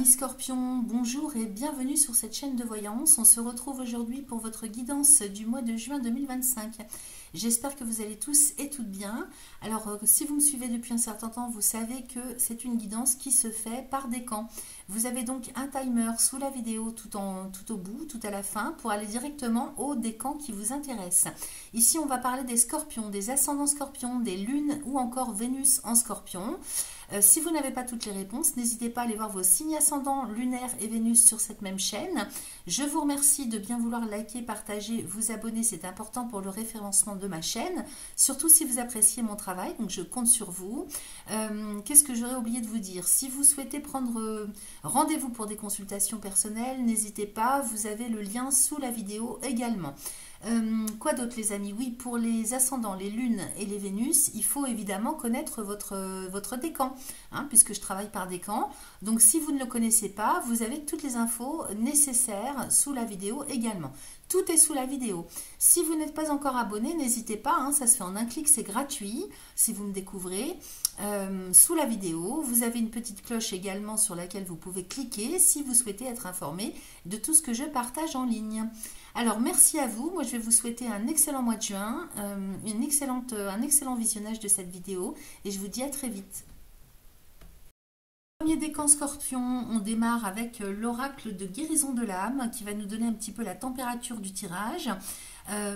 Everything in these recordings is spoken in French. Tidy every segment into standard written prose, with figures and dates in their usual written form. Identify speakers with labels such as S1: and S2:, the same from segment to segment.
S1: Amis Scorpions, bonjour et bienvenue sur cette chaîne de voyance. On se retrouve aujourd'hui pour votre guidance du mois de juin 2025. J'espère que vous allez tous et toutes bien. Alors, si vous me suivez depuis un certain temps, vous savez que c'est une guidance qui se fait par décan. Vous avez donc un timer sous la vidéo tout au bout, tout à la fin, pour aller directement au décan qui vous intéresse. Ici, on va parler des scorpions, des ascendants scorpions, des lunes ou encore Vénus en scorpion. Si vous n'avez pas toutes les réponses, n'hésitez pas à aller voir vos signes ascendants lunaires et Vénus sur cette même chaîne. Je vous remercie de bien vouloir liker, partager, vous abonner, c'est important pour le référencement de ma chaîne, surtout si vous appréciez mon travail, donc je compte sur vous. Qu'est-ce que j'aurais oublié de vous dire? Si vous souhaitez prendre rendez-vous pour des consultations personnelles, n'hésitez pas, vous avez le lien sous la vidéo également. Quoi d'autre les amis? Oui, pour les ascendants, les lunes et les Vénus, il faut évidemment connaître votre décan, hein, puisque je travaille par décan. Donc si vous ne le connaissez pas, vous avez toutes les infos nécessaires sous la vidéo également. Tout est sous la vidéo. Si vous n'êtes pas encore abonné, n'hésitez pas, hein, ça se fait en un clic, c'est gratuit si vous me découvrez. Sous la vidéo, vous avez une petite cloche également sur laquelle vous pouvez cliquer si vous souhaitez être informé de tout ce que je partage en ligne. Alors, merci à vous. Moi, je vais vous souhaiter un excellent mois de juin, un excellent visionnage de cette vidéo et je vous dis à très vite. Premier décan scorpion, on démarre avec l'oracle de guérison de l'âme qui va nous donner un petit peu la température du tirage.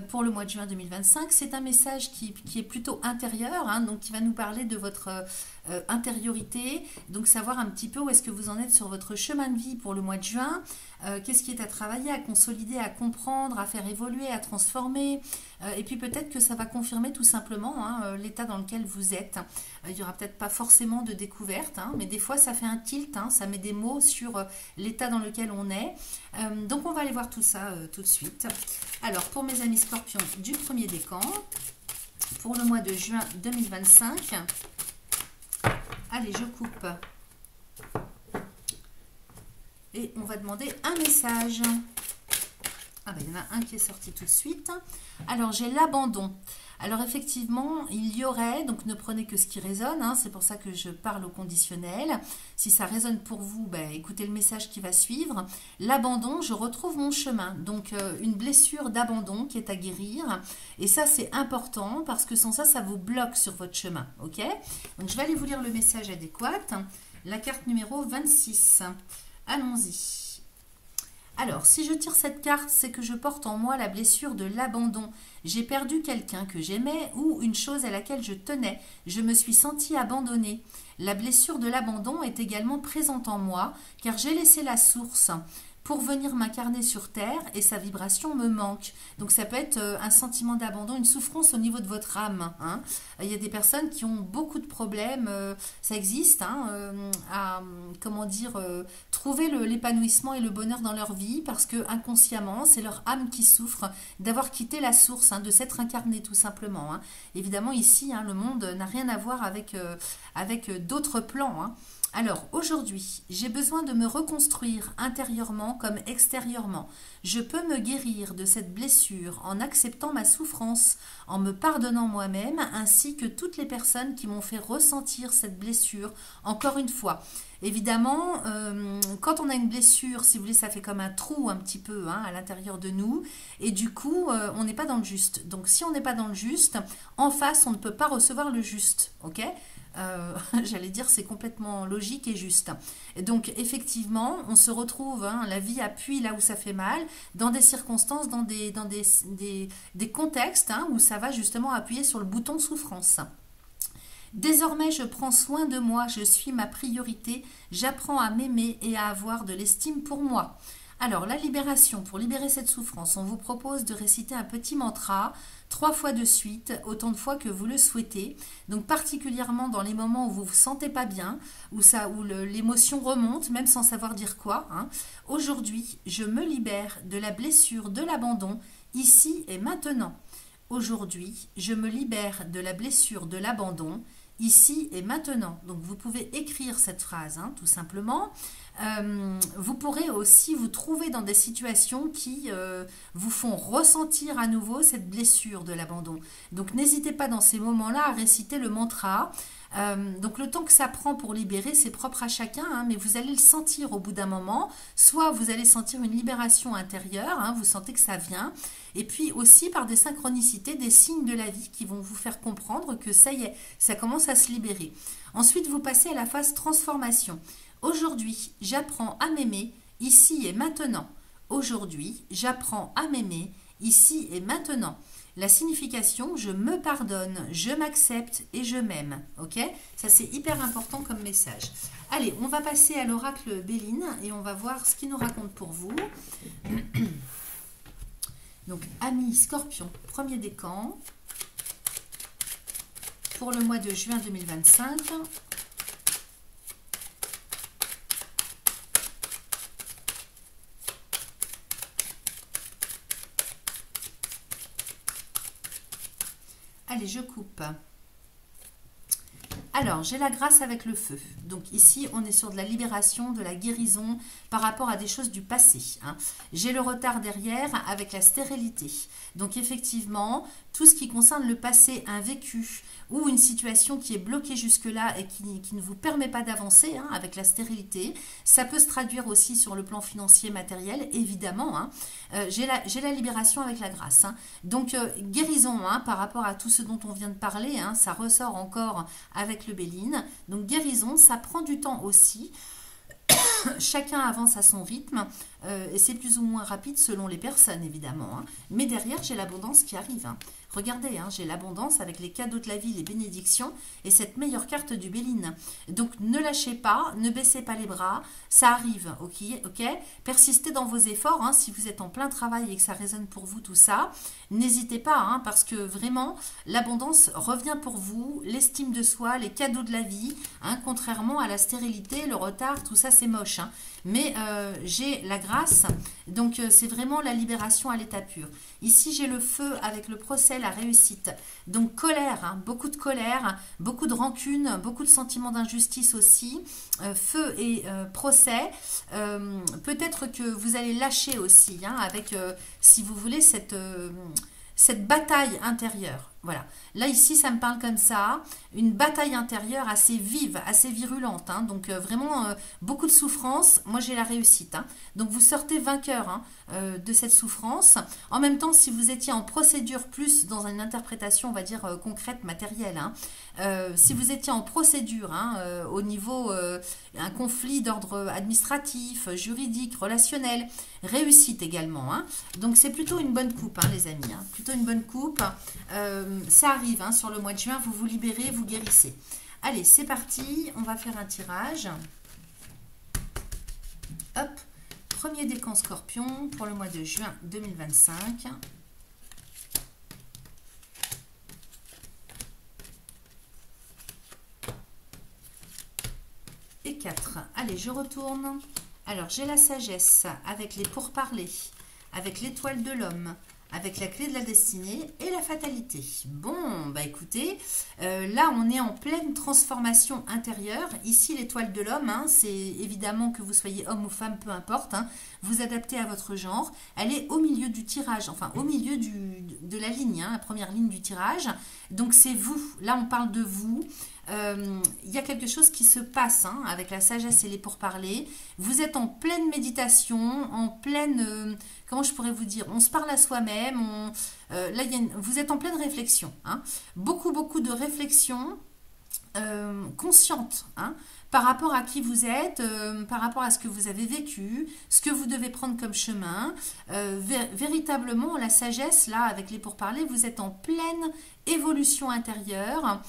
S1: Pour le mois de juin 2025, c'est un message qui est plutôt intérieur, hein, donc qui va nous parler de votre intériorité, donc savoir un petit peu où est-ce que vous en êtes sur votre chemin de vie pour le mois de juin, qu'est-ce qui est à travailler, à consolider, à comprendre, à faire évoluer, à transformer, et puis peut-être que ça va confirmer tout simplement hein, l'état dans lequel vous êtes. Il n'y aura peut-être pas forcément de découverte, hein, mais des fois ça fait un tilt, hein, ça met des mots sur l'état dans lequel on est. Donc on va aller voir tout ça tout de suite. Alors pour mes amis scorpions du premier décan, pour le mois de juin 2025, allez je coupe. Et on va demander un message. Ah ben, il y en a un qui est sorti tout de suite. Alors j'ai l'abandon. Alors effectivement, il y aurait, donc ne prenez que ce qui résonne, hein, c'est pour ça que je parle au conditionnel. Si ça résonne pour vous, ben, écoutez le message qui va suivre. L'abandon, je retrouve mon chemin. Donc une blessure d'abandon qui est à guérir. Et ça c'est important parce que sans ça, ça vous bloque sur votre chemin. Ok? Donc je vais aller vous lire le message adéquat. La carte numéro 26. Allons-y. Alors, si je tire cette carte, c'est que je porte en moi la blessure de l'abandon. J'ai perdu quelqu'un que j'aimais ou une chose à laquelle je tenais. Je me suis sentie abandonnée. La blessure de l'abandon est également présente en moi, car j'ai laissé la source pour venir m'incarner sur Terre et sa vibration me manque. Donc ça peut être un sentiment d'abandon, une souffrance au niveau de votre âme. Hein. Il y a des personnes qui ont beaucoup de problèmes, ça existe, hein, à comment dire, trouver l'épanouissement et le bonheur dans leur vie parce que inconsciemment, c'est leur âme qui souffre d'avoir quitté la source, hein, de s'être incarné tout simplement. Hein. Évidemment ici, hein, le monde n'a rien à voir avec d'autres plans. Hein. Alors, aujourd'hui, j'ai besoin de me reconstruire intérieurement comme extérieurement. Je peux me guérir de cette blessure en acceptant ma souffrance, en me pardonnant moi-même, ainsi que toutes les personnes qui m'ont fait ressentir cette blessure, encore une fois. Évidemment, quand on a une blessure, si vous voulez, ça fait comme un trou un petit peu hein, à l'intérieur de nous, et du coup, on n'est pas dans le juste. Donc, si on n'est pas dans le juste, en face, on ne peut pas recevoir le juste, ok ? J'allais dire c'est complètement logique et juste. Et donc effectivement on se retrouve, hein, la vie appuie là où ça fait mal, dans des circonstances, dans des contextes hein, où ça va justement appuyer sur le bouton souffrance. Désormais je prends soin de moi, je suis ma priorité, j'apprends à m'aimer et à avoir de l'estime pour moi. Alors, la libération, pour libérer cette souffrance, on vous propose de réciter un petit mantra 3 fois de suite, autant de fois que vous le souhaitez. Donc, particulièrement dans les moments où vous ne vous sentez pas bien, où l'émotion remonte, même sans savoir dire quoi. Hein. Aujourd'hui, je me libère de la blessure de l'abandon, ici et maintenant. Aujourd'hui, je me libère de la blessure de l'abandon, ici et maintenant. Donc, vous pouvez écrire cette phrase, hein, tout simplement. Vous pourrez aussi vous trouver dans des situations qui vous font ressentir à nouveau cette blessure de l'abandon. Donc n'hésitez pas dans ces moments-là à réciter le mantra. Donc le temps que ça prend pour libérer, c'est propre à chacun, hein, mais vous allez le sentir au bout d'un moment. Soit vous allez sentir une libération intérieure, hein, vous sentez que ça vient, et puis aussi par des synchronicités, des signes de la vie qui vont vous faire comprendre que ça y est, ça commence à se libérer. Ensuite, vous passez à la phase transformation. Aujourd'hui, j'apprends à m'aimer ici et maintenant. Aujourd'hui, j'apprends à m'aimer ici et maintenant. La signification, je me pardonne, je m'accepte et je m'aime. Ok? Ça, c'est hyper important comme message. Allez, on va passer à l'oracle Béline et on va voir ce qu'il nous raconte pour vous. Donc, amis Scorpion, premier décan pour le mois de juin 2025. Allez, je coupe. Alors, j'ai la grâce avec le feu. Donc ici, on est sur de la libération, de la guérison par rapport à des choses du passé. Hein. J'ai le retard derrière avec la stérilité. Donc effectivement, tout ce qui concerne le passé, un vécu ou une situation qui est bloquée jusque-là et qui ne vous permet pas d'avancer hein, avec la stérilité, ça peut se traduire aussi sur le plan financier, matériel, évidemment. Hein. J'ai la libération avec la grâce. Hein. Donc guérison hein, par rapport à tout ce dont on vient de parler, hein, ça ressort encore avec le Béline. Donc guérison, ça prend du temps aussi. Chacun avance à son rythme et c'est plus ou moins rapide selon les personnes évidemment. Hein. Mais derrière, j'ai l'abondance qui arrive. Hein. Regardez, hein, j'ai l'abondance avec les cadeaux de la vie, les bénédictions et cette meilleure carte du Béline. Donc ne lâchez pas, ne baissez pas les bras, ça arrive, ok. Persistez dans vos efforts, hein, si vous êtes en plein travail et que ça résonne pour vous tout ça, n'hésitez pas, hein, parce que vraiment l'abondance revient pour vous, l'estime de soi, les cadeaux de la vie, hein, contrairement à la stérilité, le retard, tout ça c'est moche. Hein. Mais j'ai la grâce, donc c'est vraiment la libération à l'état pur. Ici j'ai le feu avec le procès, la réussite. Donc colère, hein, beaucoup de colère, beaucoup de rancune, beaucoup de sentiments d'injustice aussi. Feu et procès. Peut-être que vous allez lâcher aussi, hein, avec, si vous voulez, cette bataille intérieure. Voilà. Là, ici, ça me parle comme ça. Une bataille intérieure assez vive, assez virulente. Hein. Donc, vraiment, beaucoup de souffrance. Moi, j'ai la réussite. Hein. Donc, vous sortez vainqueur hein, de cette souffrance. En même temps, si vous étiez en procédure plus dans une interprétation, on va dire, concrète, matérielle. Hein, si vous étiez en procédure hein, au niveau un conflit d'ordre administratif, juridique, relationnel, réussite également. Hein. Donc, c'est plutôt une bonne coupe, hein, les amis. Hein. Plutôt une bonne coupe. Ça arrive hein, sur le mois de juin, vous vous libérez, vous guérissez. Allez, c'est parti, on va faire un tirage. Hop, premier décan Scorpion pour le mois de juin 2025. Et 4. Allez, je retourne. Alors, j'ai la sagesse avec les pourparlers, avec l'étoile de l'homme, avec la clé de la destinée et la fatalité. Bon, bah écoutez, là on est en pleine transformation intérieure. Ici l'étoile de l'homme, hein, c'est évidemment que vous soyez homme ou femme, peu importe, hein, vous adaptez à votre genre. Elle est au milieu du tirage, enfin au milieu de la ligne, hein, la première ligne du tirage. Donc c'est vous, là on parle de vous. Il y a quelque chose qui se passe hein, avec la sagesse et les pourparlers. Vous êtes en pleine méditation, en pleine... comment je pourrais vous dire? On se parle à soi-même. Là, vous êtes en pleine réflexion. Hein. Beaucoup de réflexion consciente. Hein, par rapport à qui vous êtes, par rapport à ce que vous avez vécu, ce que vous devez prendre comme chemin. Véritablement, la sagesse, là, avec les pourparlers, vous êtes en pleine évolution intérieure.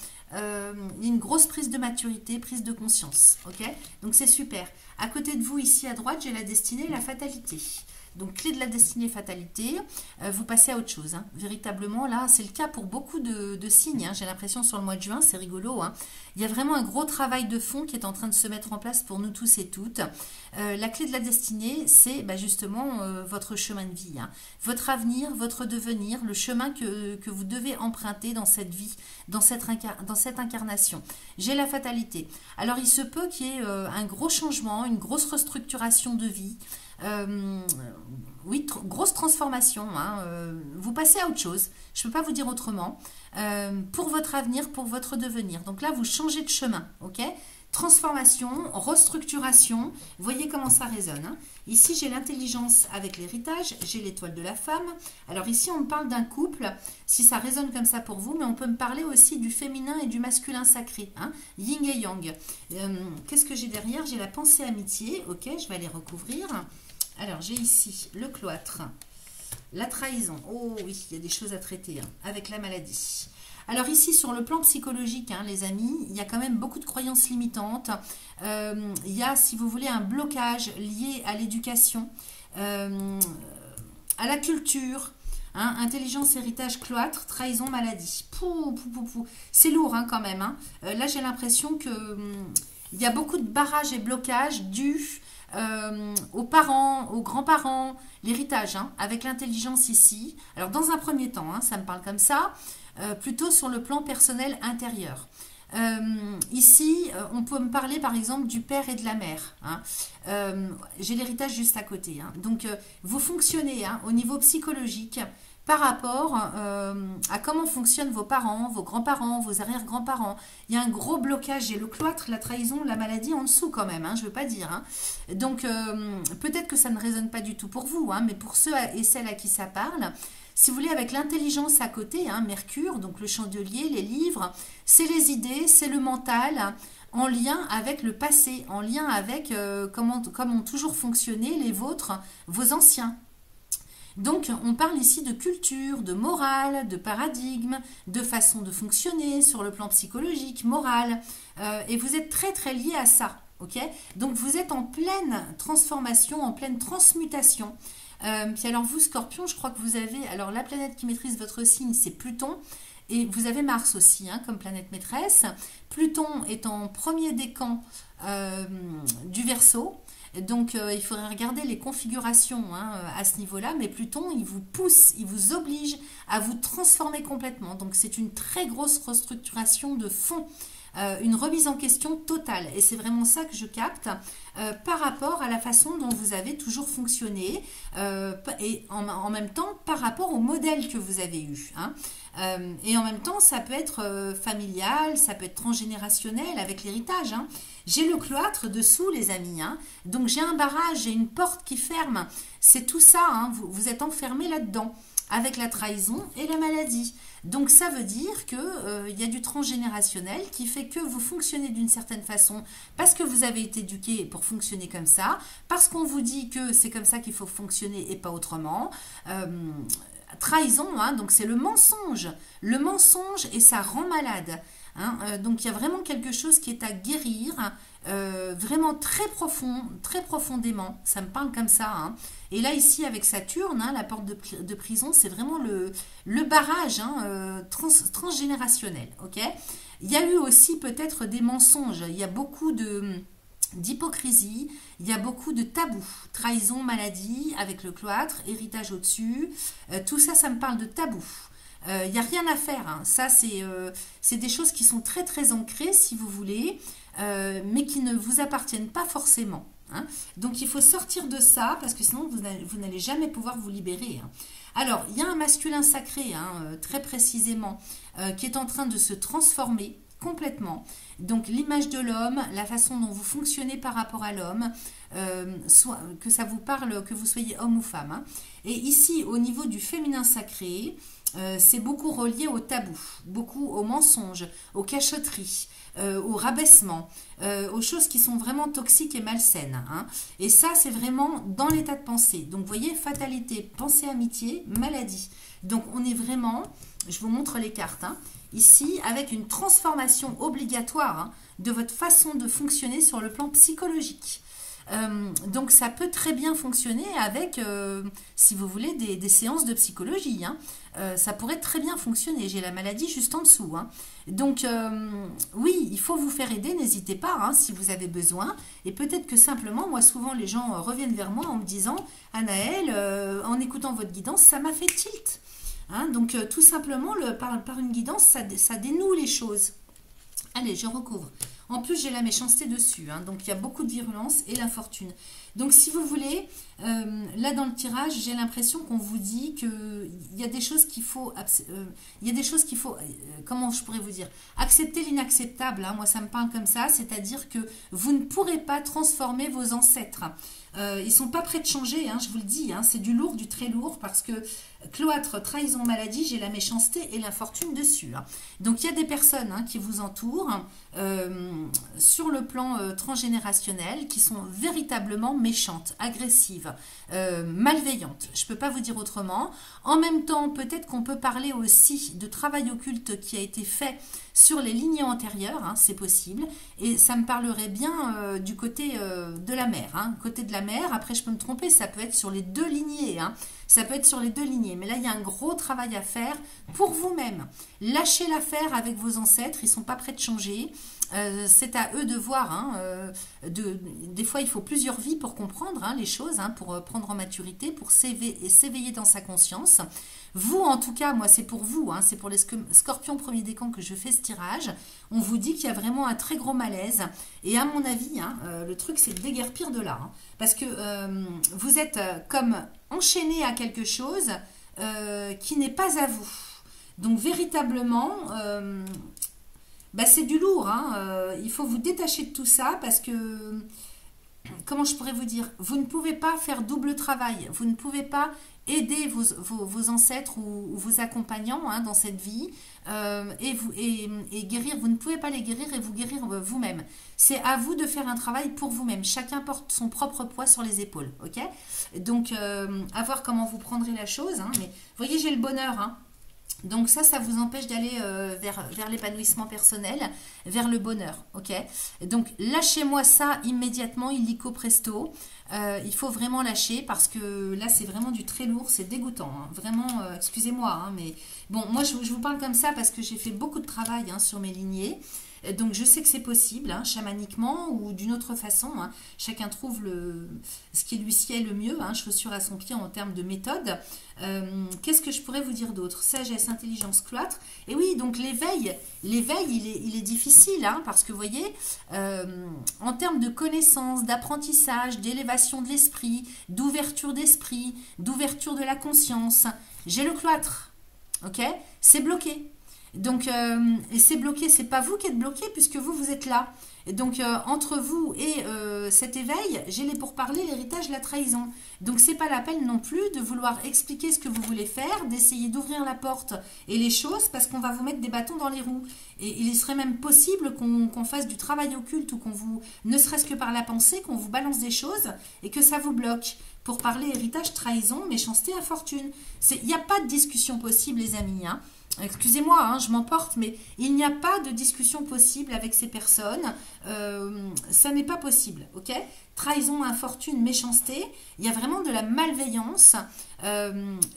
S1: Une grosse prise de maturité, prise de conscience. Ok, donc c'est super. À côté de vous, ici à droite, j'ai la destinée et la fatalité. Donc, clé de la destinée, fatalité, vous passez à autre chose. Hein. Véritablement, là, c'est le cas pour beaucoup de signes. Hein. J'ai l'impression sur le mois de juin, c'est rigolo. Hein. Il y a vraiment un gros travail de fond qui est en train de se mettre en place pour nous tous et toutes. La clé de la destinée, c'est bah, justement votre chemin de vie. Hein. Votre avenir, votre devenir, le chemin que vous devez emprunter dans cette vie, dans cette incarnation. J'ai la fatalité. Alors, il se peut qu'il y ait un gros changement, une grosse restructuration de vie. Oui, grosse transformation. Hein, vous passez à autre chose. Je ne peux pas vous dire autrement. Pour votre avenir, pour votre devenir. Donc là, vous changez de chemin. Ok ? Transformation, restructuration. Voyez comment ça résonne. Hein. Ici, j'ai l'intelligence avec l'héritage. J'ai l'étoile de la femme. Alors ici, on me parle d'un couple. Si ça résonne comme ça pour vous, mais on peut me parler aussi du féminin et du masculin sacré. Hein, yin et yang. Qu'est-ce que j'ai derrière? J'ai la pensée amitié. Ok, je vais aller recouvrir. Alors, j'ai ici le cloître, la trahison. Oh oui, il y a des choses à traiter hein, avec la maladie. Alors ici, sur le plan psychologique, hein, les amis, il y a quand même beaucoup de croyances limitantes. Il y a, si vous voulez, un blocage lié à l'éducation, à la culture, hein, intelligence, héritage, cloître, trahison, maladie. Pou, pou, pou, pou. C'est lourd hein, quand même. Hein. Là, j'ai l'impression que il y a beaucoup de barrages et blocages dus aux parents, aux grands-parents, l'héritage, hein, avec l'intelligence ici. Alors, dans un premier temps, hein, ça me parle comme ça, plutôt sur le plan personnel intérieur. Ici, on peut me parler par exemple du père et de la mère. Hein. J'ai l'héritage juste à côté. Hein. Donc, vous fonctionnez hein, au niveau psychologique par rapport à comment fonctionnent vos parents, vos grands-parents, vos arrière-grands-parents. Il y a un gros blocage. J'ai le cloître, la trahison, la maladie en dessous quand même, hein, je ne veux pas dire. Hein. Donc, peut-être que ça ne résonne pas du tout pour vous, hein, mais pour ceux et celles à qui ça parle, si vous voulez, avec l'intelligence à côté, hein, Mercure, donc le chandelier, les livres, c'est les idées, c'est le mental, hein, en lien avec le passé, en lien avec comment ont toujours fonctionné les vôtres, vos anciens. Donc, on parle ici de culture, de morale, de paradigme, de façon de fonctionner sur le plan psychologique, moral. Et vous êtes très, très liés à ça. Okay ? Donc, vous êtes en pleine transformation, en pleine transmutation. Puis alors, vous, Scorpion, je crois que vous avez... Alors, la planète qui maîtrise votre signe, c'est Pluton. Et vous avez Mars aussi, hein, comme planète maîtresse. Pluton est en premier décan du Verseau. Donc, il faudrait regarder les configurations hein, à ce niveau-là. Mais Pluton, il vous pousse, il vous oblige à vous transformer complètement. Donc, c'est une très grosse restructuration de fond. Une remise en question totale. Et c'est vraiment ça que je capte par rapport à la façon dont vous avez toujours fonctionné et en même temps par rapport au modèle que vous avez eu. Hein. Et en même temps, ça peut être familial, ça peut être transgénérationnel avec l'héritage. Hein. J'ai le cloître dessous, les amis. Hein. Donc, j'ai un barrage, j'ai une porte qui ferme. C'est tout ça. Hein. Vous êtes enfermé là-dedans avec la trahison et la maladie. Donc, ça veut dire qu'il y a du transgénérationnel qui fait que vous fonctionnez d'une certaine façon parce que vous avez été éduqué pour fonctionner comme ça, parce qu'on vous dit que c'est comme ça qu'il faut fonctionner et pas autrement. Trahison, hein, donc c'est le mensonge et ça rend malade. Hein, donc il y a vraiment quelque chose qui est à guérir, vraiment très profond, très profondément. Ça me parle comme ça. Hein. Et là ici avec Saturne, hein, la porte de prison, c'est vraiment le barrage hein, transgénérationnel. Okay, il y a eu aussi peut-être des mensonges. Il y a beaucoup d'hypocrisie, il y a beaucoup de tabous, trahison, maladie avec le cloître, héritage au-dessus, tout ça, ça me parle de tabous. Il n'y a rien à faire, hein. Ça c'est des choses qui sont très très ancrées si vous voulez, mais qui ne vous appartiennent pas forcément. Hein. Donc il faut sortir de ça parce que sinon vous n'allez jamais pouvoir vous libérer. Hein. Alors il y a un masculin sacré, hein, très précisément, qui est en train de se transformer complètement. Donc l'image de l'homme, la façon dont vous fonctionnez par rapport à l'homme, que ça vous parle, que vous soyez homme ou femme. Hein. Et ici, au niveau du féminin sacré, c'est beaucoup relié au tabou, beaucoup aux mensonges, aux cachotteries, au rabaissement, aux choses qui sont vraiment toxiques et malsaines. Hein. Et ça, c'est vraiment dans l'état de pensée. Donc, vous voyez, fatalité, pensée, amitié, maladie. Donc, on est vraiment, je vous montre les cartes, hein, ici, avec une transformation obligatoire hein, de votre façon de fonctionner sur le plan psychologique. Donc ça peut très bien fonctionner avec, si vous voulez, des séances de psychologie. Hein. Ça pourrait très bien fonctionner. J'ai la maladie juste en dessous. Hein. Donc oui, il faut vous faire aider, n'hésitez pas hein, si vous avez besoin. Et peut-être que simplement, moi souvent les gens reviennent vers moi en me disant « Anaëlle, en écoutant votre guidance, ça m'a fait tilt. Hein. » Donc tout simplement, par une guidance, ça dénoue les choses. Allez, je recouvre. En plus, j'ai la méchanceté dessus, hein, donc il y a beaucoup de virulence et l'infortune. Donc si vous voulez, là dans le tirage, j'ai l'impression qu'on vous dit qu'il y a des choses qu'il faut, comment je pourrais vous dire, accepter l'inacceptable, hein, moi ça me parle comme ça, c'est-à-dire que vous ne pourrez pas transformer vos ancêtres. Ils ne sont pas prêts de changer, hein, je vous le dis, hein, c'est du lourd, du très lourd, parce que cloître, trahison, maladie, j'ai la méchanceté et l'infortune dessus. Hein. Donc il y a des personnes qui vous entourent sur le plan transgénérationnel qui sont véritablement méchantes, agressives, malveillantes. Je ne peux pas vous dire autrement. En même temps, peut-être qu'on peut parler aussi de travail occulte qui a été fait sur les lignées antérieures, hein, c'est possible. Et ça me parlerait bien du côté de la mère. Hein, côté de la mère, après je peux me tromper, ça peut être sur les deux lignées. Hein. Ça peut être sur les deux lignées, mais là, il y a un gros travail à faire pour vous-même. Lâchez l'affaire avec vos ancêtres, ils ne sont pas prêts de changer. C'est à eux de voir. Hein, des fois, il faut plusieurs vies pour comprendre les choses, hein, pour prendre en maturité, pour s'éveiller dans sa conscience. Vous, en tout cas, moi, c'est pour vous, hein, c'est pour les scorpions premier décan que je fais ce tirage. On vous dit qu'il y a vraiment un très gros malaise. Et à mon avis, hein, le truc, c'est de déguerpir de là. Hein, parce que vous êtes comme enchaîné à quelque chose qui n'est pas à vous. Donc, véritablement, c'est du lourd. Hein, il faut vous détacher de tout ça parce que, comment je pourrais vous dire, vous ne pouvez pas faire double travail. Vous ne pouvez pas aider vos ancêtres ou vos accompagnants dans cette vie et guérir. Vous ne pouvez pas les guérir et vous guérir vous-même. C'est à vous de faire un travail pour vous-même. Chacun porte son propre poids sur les épaules. Ok. Donc, à voir comment vous prendrez la chose. Hein, mais vous voyez, j'ai le bonheur. Hein. Donc ça vous empêche d'aller vers l'épanouissement personnel, vers le bonheur, ok. Donc lâchez-moi ça immédiatement, illico presto. Il faut vraiment lâcher parce que là c'est vraiment du très lourd, c'est dégoûtant. Hein. Vraiment, excusez-moi, hein, mais bon, moi je vous parle comme ça parce que j'ai fait beaucoup de travail sur mes lignées. Donc je sais que c'est possible, hein, chamaniquement ou d'une autre façon. Hein. Chacun trouve ce qui lui sied le mieux, hein, chaussure à son pied en termes de méthode. Qu'est-ce que je pourrais vous dire d'autre? Sagesse, intelligence, cloître. Et oui, donc l'éveil, il est difficile, hein, parce que vous voyez, en termes de connaissance, d'apprentissage, d'élévation de l'esprit, d'ouverture d'esprit, d'ouverture de la conscience, j'ai le cloître, ok? C'est bloqué. Donc, et c'est bloqué, c'est pas vous qui êtes bloqué puisque vous êtes là. Et donc, entre vous et cet éveil, j'ai les pourparlers, l'héritage, la trahison. Donc, c'est pas la peine non plus de vouloir expliquer ce que vous voulez faire, d'essayer d'ouvrir la porte et les choses parce qu'on va vous mettre des bâtons dans les roues. Et il serait même possible qu'on fasse du travail occulte ou qu'on vous, ne serait-ce que par la pensée, qu'on vous balance des choses et que ça vous bloque. Pour parler héritage, trahison, méchanceté, infortune. Il n'y a pas de discussion possible, les amis, hein. Excusez-moi, hein, je m'emporte, mais il n'y a pas de discussion possible avec ces personnes. Ça n'est pas possible, ok? Trahison, infortune, méchanceté, il y a vraiment de la malveillance.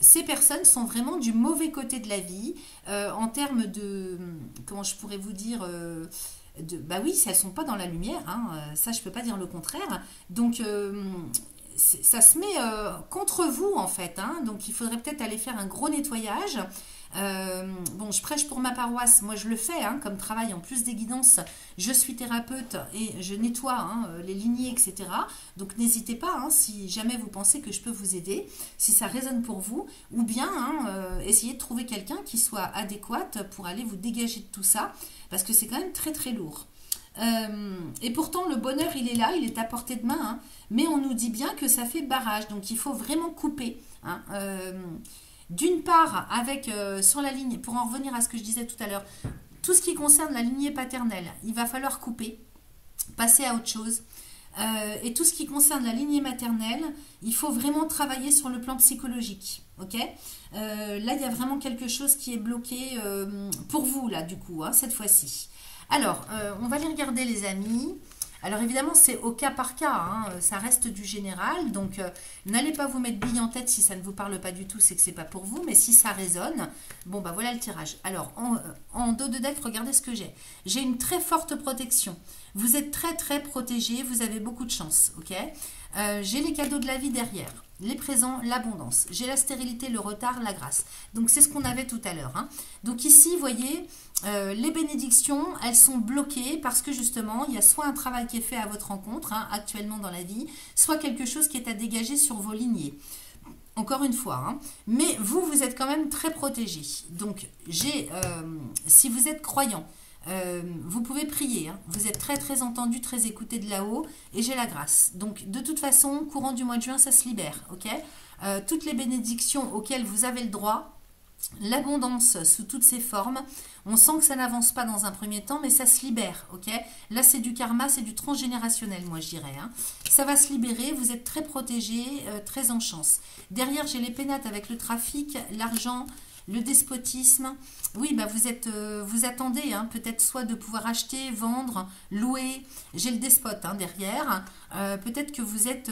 S1: Ces personnes sont vraiment du mauvais côté de la vie en termes de, comment je pourrais vous dire, bah oui, elles ne sont pas dans la lumière, hein, ça je ne peux pas dire le contraire. Donc, ça se met contre vous en fait, hein, donc il faudrait peut-être aller faire un gros nettoyage. Bon, je prêche pour ma paroisse, moi je le fais hein, comme travail en plus des guidances, je suis thérapeute et je nettoie hein, les lignées, etc. Donc n'hésitez pas hein, si jamais vous pensez que je peux vous aider, si ça résonne pour vous, ou bien hein, essayez de trouver quelqu'un qui soit adéquat pour aller vous dégager de tout ça, parce que c'est quand même très très lourd. Et pourtant le bonheur il est là, il est à portée de main, hein, mais on nous dit bien que ça fait barrage, donc il faut vraiment couper. Hein, d'une part, avec sur la ligne, pour en revenir à ce que je disais tout à l'heure, tout ce qui concerne la lignée paternelle, il va falloir couper, passer à autre chose. Et tout ce qui concerne la lignée maternelle, il faut vraiment travailler sur le plan psychologique. Ok, là, il y a vraiment quelque chose qui est bloqué pour vous, là, du coup, hein, cette fois-ci. Alors, on va les regarder, les amis. Alors évidemment, c'est au cas par cas, hein, ça reste du général, donc n'allez pas vous mettre bille en tête si ça ne vous parle pas du tout, c'est que c'est pas pour vous, mais si ça résonne, bon bah voilà le tirage. Alors, en dos de deck, regardez ce que j'ai. J'ai une très forte protection. Vous êtes très très protégé, vous avez beaucoup de chance, ok? J'ai les cadeaux de la vie derrière, les présents, l'abondance. J'ai la stérilité, le retard, la grâce. Donc c'est ce qu'on avait tout à l'heure. Hein. Donc ici, vous voyez, les bénédictions, elles sont bloquées parce que justement, il y a soit un travail qui est fait à votre rencontre, hein, actuellement dans la vie, soit quelque chose qui est à dégager sur vos lignées. Encore une fois, hein. Mais vous, vous êtes quand même très protégé. Donc, si vous êtes croyant, vous pouvez prier. Hein. Vous êtes très, très entendu, très écouté de là-haut. Et j'ai la grâce. Donc, de toute façon, courant du mois de juin, ça se libère. Ok, toutes les bénédictions auxquelles vous avez le droit, l'abondance sous toutes ses formes, on sent que ça n'avance pas dans un premier temps, mais ça se libère, ok? Là, c'est du karma, c'est du transgénérationnel, moi, je dirais. Hein. Ça va se libérer, vous êtes très protégé, très en chance. Derrière, j'ai les pénates avec le trafic, l'argent, le despotisme. Oui, bah vous attendez, hein, peut-être soit de pouvoir acheter, vendre, louer. J'ai le despote hein, derrière. Peut-être que vous êtes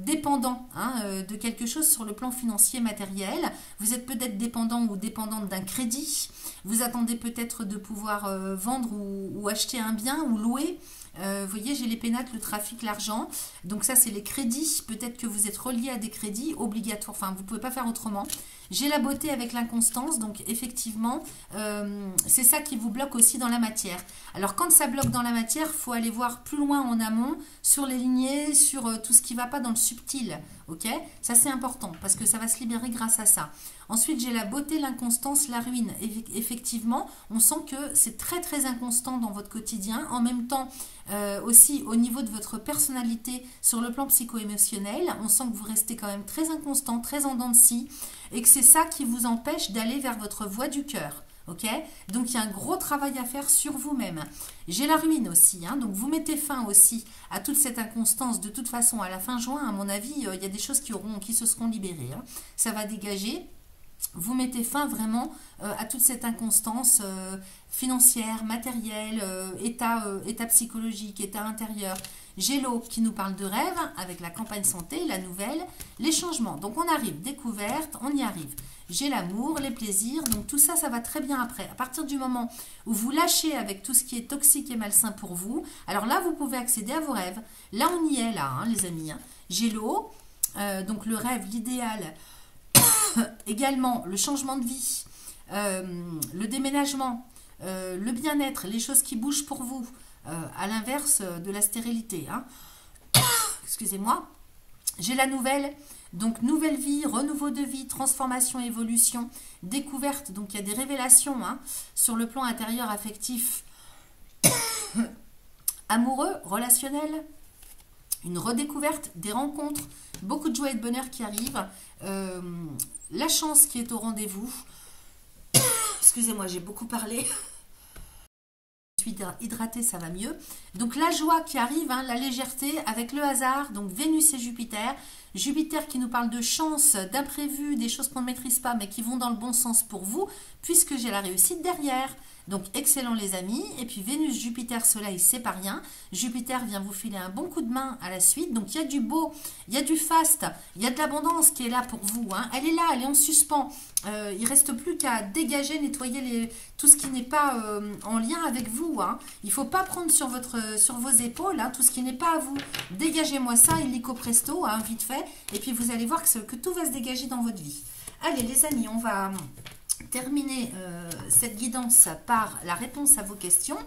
S1: dépendant hein, de quelque chose sur le plan financier, matériel. Vous êtes peut-être dépendant ou dépendante d'un crédit. Vous attendez peut-être de pouvoir vendre ou acheter un bien ou louer. Vous voyez, j'ai les pénates, le trafic, l'argent. Donc ça, c'est les crédits. Peut-être que vous êtes relié à des crédits obligatoires. Enfin, vous ne pouvez pas faire autrement. J'ai la beauté avec l'inconstance. Donc effectivement, c'est ça qui vous bloque aussi dans la matière. Alors quand ça bloque dans la matière, il faut aller voir plus loin en amont, sur les lignées, sur tout ce qui ne va pas dans le subtil. Ok, ça c'est important parce que ça va se libérer grâce à ça. Ensuite, j'ai la beauté, l'inconstance, la ruine. Effectivement, on sent que c'est très très inconstant dans votre quotidien. En même temps, aussi au niveau de votre personnalité sur le plan psycho-émotionnel, on sent que vous restez quand même très inconstant, très en dents de scie et que c'est ça qui vous empêche d'aller vers votre voie du cœur. Ok, donc il y a un gros travail à faire sur vous-même. J'ai la ruine aussi, hein, donc vous mettez fin aussi à toute cette inconstance. De toute façon, à la fin juin, à mon avis, il y a des choses qui se seront libérées. Hein. Ça va dégager. Vous mettez fin vraiment à toute cette inconstance financière, matérielle, état psychologique, état intérieur. J'ai l'eau qui nous parle de rêve avec la campagne santé, la nouvelle, les changements. Donc on arrive, découverte, on y arrive. J'ai l'amour, les plaisirs, donc tout ça, ça va très bien après. À partir du moment où vous lâchez avec tout ce qui est toxique et malsain pour vous, alors là, vous pouvez accéder à vos rêves. Là, on y est, là, hein, les amis. Hein. J'ai l'eau, donc le rêve, l'idéal, également le changement de vie, le déménagement, le bien-être, les choses qui bougent pour vous, à l'inverse de la stérilité. Hein. Excusez-moi. J'ai la nouvelle, donc nouvelle vie, renouveau de vie, transformation, évolution, découverte. Donc il y a des révélations hein, sur le plan intérieur affectif, amoureux, relationnel, une redécouverte, des rencontres, beaucoup de joie et de bonheur qui arrivent, la chance qui est au rendez-vous. Excusez-moi, j'ai beaucoup parlé. Je suis hydratée, ça va mieux. Donc la joie qui arrive, hein, la légèreté avec le hasard, donc Vénus et Jupiter. Jupiter qui nous parle de chance, d'imprévu, des choses qu'on ne maîtrise pas mais qui vont dans le bon sens pour vous, puisque j'ai la réussite derrière. Donc excellent les amis. Et puis Vénus, Jupiter, Soleil, c'est pas rien. Jupiter vient vous filer un bon coup de main à la suite. Donc il y a du beau, il y a du faste, il y a de l'abondance qui est là pour vous. Hein. Elle est là, elle est en suspens. Il ne reste plus qu'à dégager, nettoyer tout ce qui n'est pas en lien avec vous. Hein. Il ne faut pas prendre sur vos épaules hein, tout ce qui n'est pas à vous. Dégagez-moi ça, illico presto, hein, vite fait. Et puis vous allez voir que tout va se dégager dans votre vie. Allez les amis, on va terminer cette guidance par la réponse à vos questions.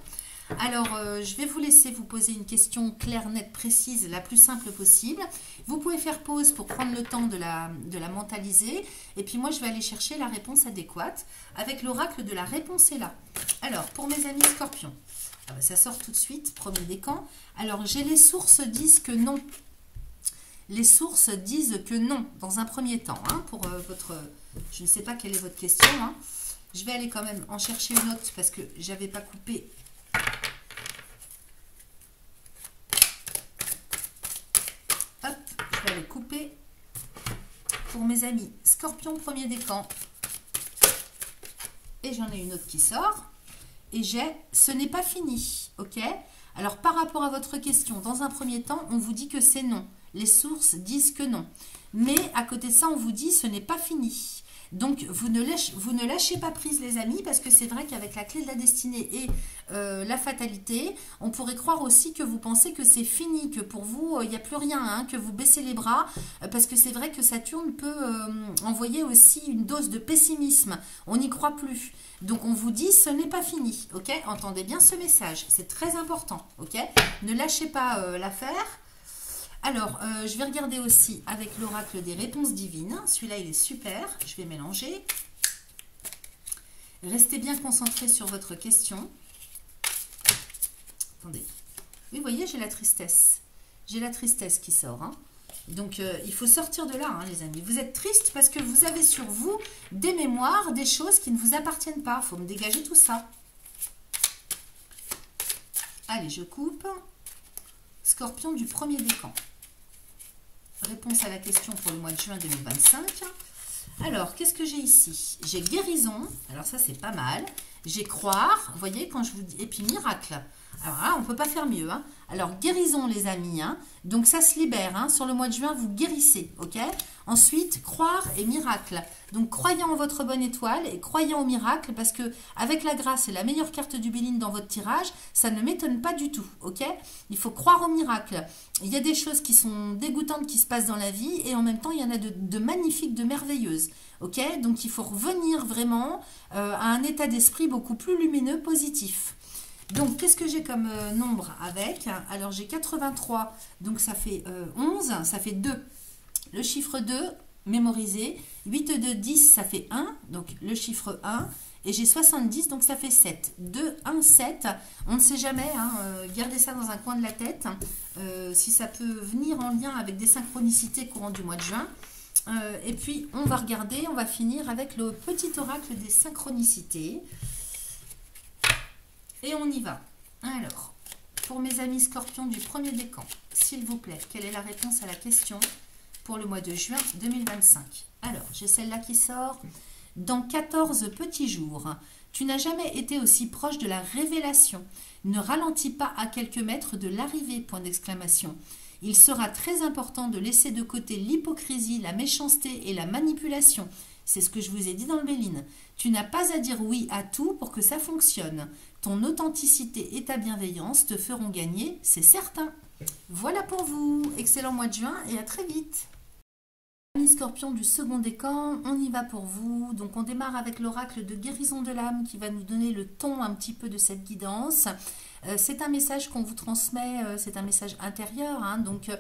S1: Alors, je vais vous laisser vous poser une question claire, nette, précise, la plus simple possible. Vous pouvez faire pause pour prendre le temps de la mentaliser. Et puis moi, je vais aller chercher la réponse adéquate avec l'oracle de la réponse est là. Alors, pour mes amis scorpions, ça sort tout de suite, premier décan. Alors, j'ai les sources disent que non. Les sources disent que non, dans un premier temps, hein, pour votre... Je ne sais pas quelle est votre question. Hein. Je vais aller quand même en chercher une autre parce que je n'avais pas coupé. Hop, je vais aller couper pour mes amis Scorpion, premier décan. Et j'en ai une autre qui sort. Et j'ai « ce n'est pas fini ». Ok. Alors, par rapport à votre question, dans un premier temps, on vous dit que c'est non. Les sources disent que non. Mais à côté de ça, on vous dit « ce n'est pas fini ». Donc, vous ne lâchez pas prise, les amis, parce que c'est vrai qu'avec la clé de la destinée et la fatalité, on pourrait croire aussi que vous pensez que c'est fini, que pour vous, il n'y a plus rien, hein, que vous baissez les bras, parce que c'est vrai que Saturne peut envoyer aussi une dose de pessimisme. On n'y croit plus. Donc, on vous dit, ce n'est pas fini, ok? Entendez bien ce message, c'est très important, ok? Ne lâchez pas l'affaire. Alors, je vais regarder aussi avec l'oracle des réponses divines. Celui-là, il est super. Je vais mélanger. Restez bien concentrés sur votre question. Attendez. Oui, vous voyez, j'ai la tristesse. J'ai la tristesse qui sort. Hein. Donc, il faut sortir de là, hein, les amis. Vous êtes triste parce que vous avez sur vous des mémoires, des choses qui ne vous appartiennent pas. Il faut me dégager tout ça. Allez, je coupe. Scorpion du premier décan. Réponse à la question pour le mois de juin 2025. Alors, qu'est-ce que j'ai ici? J'ai guérison. Alors ça, c'est pas mal. J'ai croire. Vous voyez, quand je vous dis... Et puis miracle. Alors là, on ne peut pas faire mieux. Hein. Alors, guérison, les amis. Hein. Donc, ça se libère. Hein. Sur le mois de juin, vous guérissez. Ok. Ensuite, croire et miracle. Donc, croyez en votre bonne étoile et croyez au miracle parce que avec la grâce et la meilleure carte du Béline dans votre tirage, ça ne m'étonne pas du tout. Ok. Il faut croire au miracle. Il y a des choses qui sont dégoûtantes qui se passent dans la vie et en même temps, il y en a de magnifiques, de merveilleuses. Ok. Donc, il faut revenir vraiment à un état d'esprit beaucoup plus lumineux, positif. Donc, qu'est-ce que j'ai comme nombre avec? Alors, j'ai 83, donc ça fait 11, ça fait 2. Le chiffre 2, mémorisé. 8, 2, 10, ça fait 1, donc le chiffre 1. Et j'ai 70, donc ça fait 7. 2, 1, 7. On ne sait jamais, hein, gardez ça dans un coin de la tête. Si ça peut venir en lien avec des synchronicités courant du mois de juin. Et puis, on va regarder, on va finir avec le petit oracle des synchronicités. Et on y va. Alors, pour mes amis scorpions du premier décan, s'il vous plaît, quelle est la réponse à la question pour le mois de juin 2025? Alors, j'ai celle-là qui sort. Dans 14 petits jours, tu n'as jamais été aussi proche de la révélation. Ne ralentis pas à quelques mètres de l'arrivée, point d'exclamation. Il sera très important de laisser de côté l'hypocrisie, la méchanceté et la manipulation. C'est ce que je vous ai dit dans le Béline. Tu n'as pas à dire oui à tout pour que ça fonctionne. Ton authenticité et ta bienveillance te feront gagner, c'est certain. Voilà pour vous. Excellent mois de juin et à très vite. Amis scorpions du second décan, on y va pour vous. Donc on démarre avec l'oracle de guérison de l'âme qui va nous donner le ton un petit peu de cette guidance. C'est un message qu'on vous transmet, c'est un message intérieur, hein, donc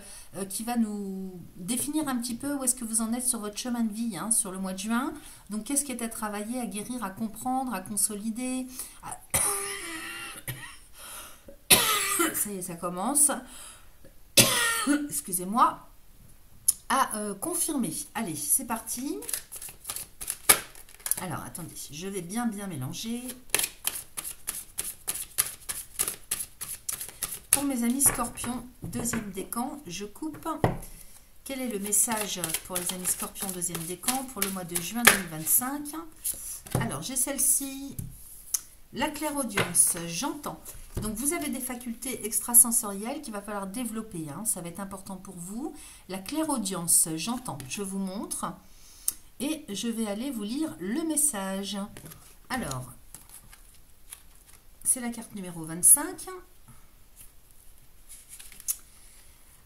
S1: qui va nous définir un petit peu où est-ce que vous en êtes sur votre chemin de vie, hein, sur le mois de juin. Donc qu'est-ce qui est à travailler, à guérir, à comprendre, à consolider. Ça y est, ça commence. Excusez-moi. À confirmer. Allez, c'est parti. Alors, attendez, je vais bien mélanger. Pour mes amis scorpions, deuxième décan, je coupe. Quel est le message pour les amis scorpions, deuxième décan, pour le mois de juin 2025? Alors, j'ai celle-ci. La clairaudience, j'entends. Donc, vous avez des facultés extrasensorielles qu'il va falloir développer. Hein, ça va être important pour vous. La clairaudience, j'entends. Je vous montre. Et je vais aller vous lire le message. Alors, c'est la carte numéro 25.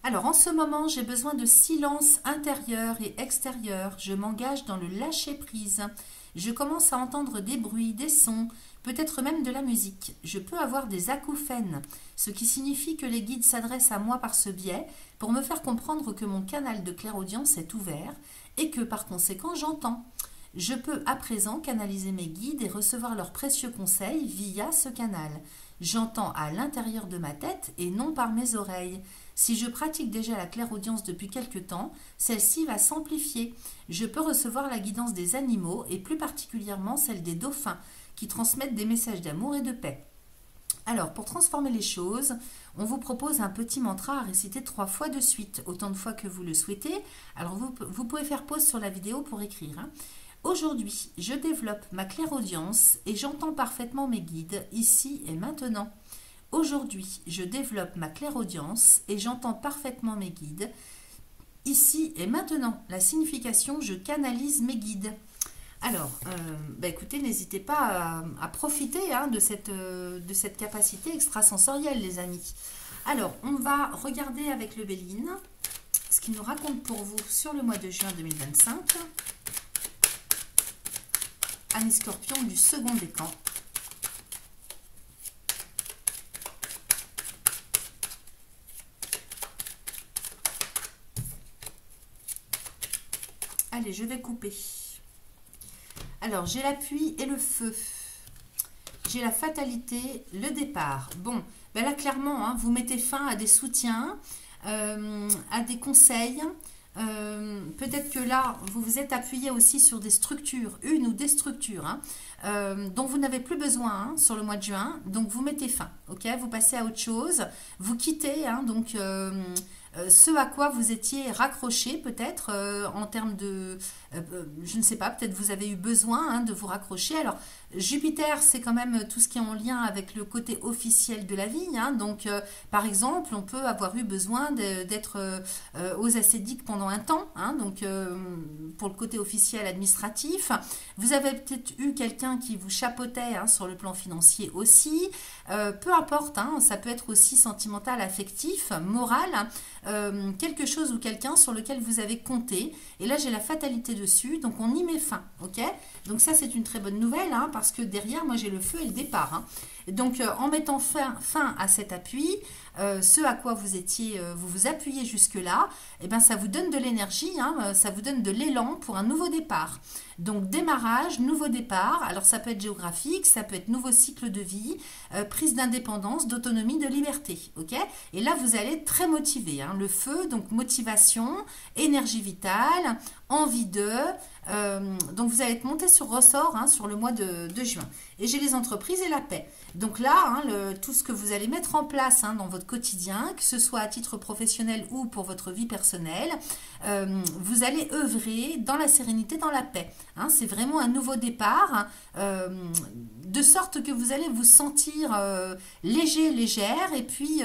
S1: Alors, en ce moment, j'ai besoin de silence intérieur et extérieur. Je m'engage dans le lâcher-prise. Je commence à entendre des bruits, des sons, peut-être même de la musique. Je peux avoir des acouphènes, ce qui signifie que les guides s'adressent à moi par ce biais pour me faire comprendre que mon canal de clairaudience est ouvert et que par conséquent j'entends. Je peux à présent canaliser mes guides et recevoir leurs précieux conseils via ce canal. J'entends à l'intérieur de ma tête et non par mes oreilles. Si je pratique déjà la clairaudience depuis quelque temps, celle-ci va s'amplifier. Je peux recevoir la guidance des animaux et plus particulièrement celle des dauphins qui transmettent des messages d'amour et de paix. Alors, pour transformer les choses, on vous propose un petit mantra à réciter 3 fois de suite, autant de fois que vous le souhaitez. Alors, vous pouvez faire pause sur la vidéo pour écrire. Hein. Aujourd'hui, je développe ma clairaudience et j'entends parfaitement mes guides, ici et maintenant. Aujourd'hui, je développe ma clairaudience et j'entends parfaitement mes guides, ici et maintenant. La signification, je canalise mes guides. Alors, écoutez, n'hésitez pas à profiter hein, de cette capacité extrasensorielle, les amis. Alors, on va regarder avec le Béline ce qu'il nous raconte pour vous sur le mois de juin 2025. Amis Scorpions du second décan. Allez, je vais couper. Alors, j'ai la pluie et le feu. J'ai la fatalité, le départ. Bon, ben là, clairement, hein, vous mettez fin à des soutiens, à des conseils. Peut-être que là, vous vous êtes appuyé aussi sur des structures, une ou des structures, hein, dont vous n'avez plus besoin hein, sur le mois de juin. Donc, vous mettez fin, ok? Vous passez à autre chose. Vous quittez, hein, donc... ce à quoi vous étiez raccroché peut-être en termes de, je ne sais pas, peut-être vous avez eu besoin hein, de vous raccrocher. Alors Jupiter c'est quand même tout ce qui est en lien avec le côté officiel de la vie, hein. Donc par exemple on peut avoir eu besoin d'être aux ascédiques pendant un temps, hein, donc pour le côté officiel administratif. Vous avez peut-être eu quelqu'un qui vous chapeautait hein, sur le plan financier aussi, peu importe, hein, ça peut être aussi sentimental, affectif, moral, quelque chose ou quelqu'un sur lequel vous avez compté. Et là, j'ai la fatalité dessus, donc on y met fin, ok? Donc ça, c'est une très bonne nouvelle, hein, parce que derrière, moi, j'ai le feu et le départ. Hein. Donc, en mettant fin à cet appui, ce à quoi vous étiez, vous vous appuyez jusque-là, eh ben, ça vous donne de l'énergie, hein, ça vous donne de l'élan pour un nouveau départ. Donc, démarrage, nouveau départ. Alors, ça peut être géographique, ça peut être nouveau cycle de vie, prise d'indépendance, d'autonomie, de liberté, ok? Et là, vous allez être très motivé, hein. Le feu, donc motivation, énergie vitale, envie de... donc, vous allez être monté sur ressort hein, sur le mois de juin. Et j'ai les entreprises et la paix. Donc là, hein, tout ce que vous allez mettre en place hein, dans votre quotidien, que ce soit à titre professionnel ou pour votre vie personnelle, vous allez œuvrer dans la sérénité, dans la paix. Hein, c'est vraiment un nouveau départ, de sorte que vous allez vous sentir léger, légère, et puis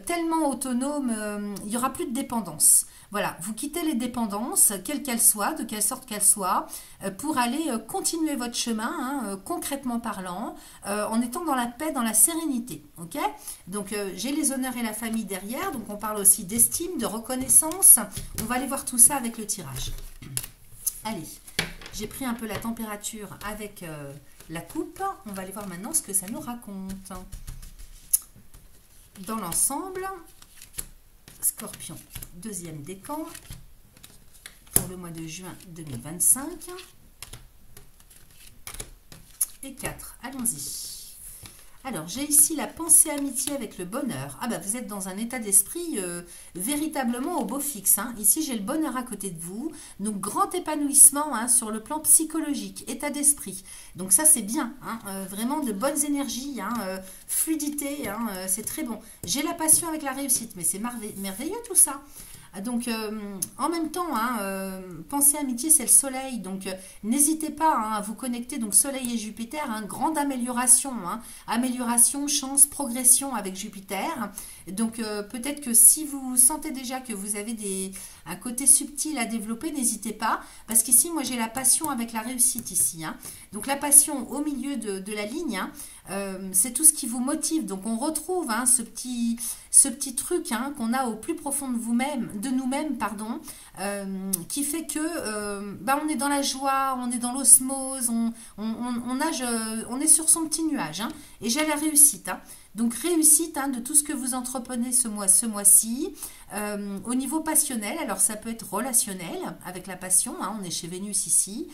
S1: tellement autonome, il n'y aura plus de dépendance. Voilà, vous quittez les dépendances, quelles qu'elles soient, de quelle sorte qu'elles soient, pour aller continuer votre chemin, hein, concrètement parlant, en étant dans la paix, dans la sérénité. Ok? Donc, j'ai les honneurs et la famille derrière, donc on parle aussi d'estime, de reconnaissance. On va aller voir tout ça avec le tirage. Allez, j'ai pris un peu la température avec la coupe. On va aller voir maintenant ce que ça nous raconte. Dans l'ensemble... Scorpion, deuxième décan pour le mois de juin 2025 et 4. Allons-y. Alors, j'ai ici la pensée amitié avec le bonheur. Ah bah, vous êtes dans un état d'esprit véritablement au beau fixe. Hein. Ici, j'ai le bonheur à côté de vous. Donc, grand épanouissement hein, sur le plan psychologique, état d'esprit. Donc, ça, c'est bien. Hein. Vraiment de bonnes énergies, hein, fluidité, hein, c'est très bon. J'ai la passion avec la réussite, mais c'est merveilleux tout ça. Donc, en même temps, hein, pensée amitié, c'est le soleil. Donc, n'hésitez pas hein, à vous connecter. Donc, soleil et Jupiter, hein, grande amélioration. Hein, amélioration, chance, progression avec Jupiter. Donc, peut-être que si vous sentez déjà que vous avez un côté subtil à développer, n'hésitez pas. Parce qu'ici, moi, j'ai la passion avec la réussite ici. Hein. Donc, la passion au milieu de la ligne, hein, c'est tout ce qui vous motive. Donc, on retrouve hein, ce petit truc hein, qu'on a au plus profond de nous-mêmes, pardon, qui fait que on est dans la joie, on est dans l'osmose, on est sur son petit nuage. Hein, et j'ai la réussite. Hein. Donc, réussite hein, de tout ce que vous entreprenez ce mois-ci. Au niveau passionnel, alors ça peut être relationnel avec la passion, hein, on est chez Vénus ici,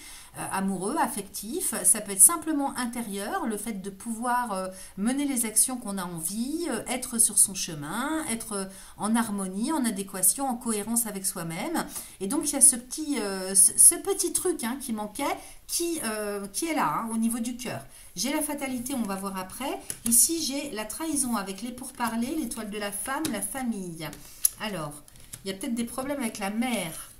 S1: amoureux, affectif, ça peut être simplement intérieur, le fait de pouvoir mener les actions qu'on a envie, être sur son chemin, être en harmonie, en adéquation, en cohérence avec soi-même. Et donc il y a ce petit truc hein, qui manquait, qui est là, hein, au niveau du cœur. J'ai la fatalité, on va voir après. Ici, j'ai la trahison avec les pourparlers, l'étoile de la femme, la famille. Alors, il y a peut-être des problèmes avec la mère.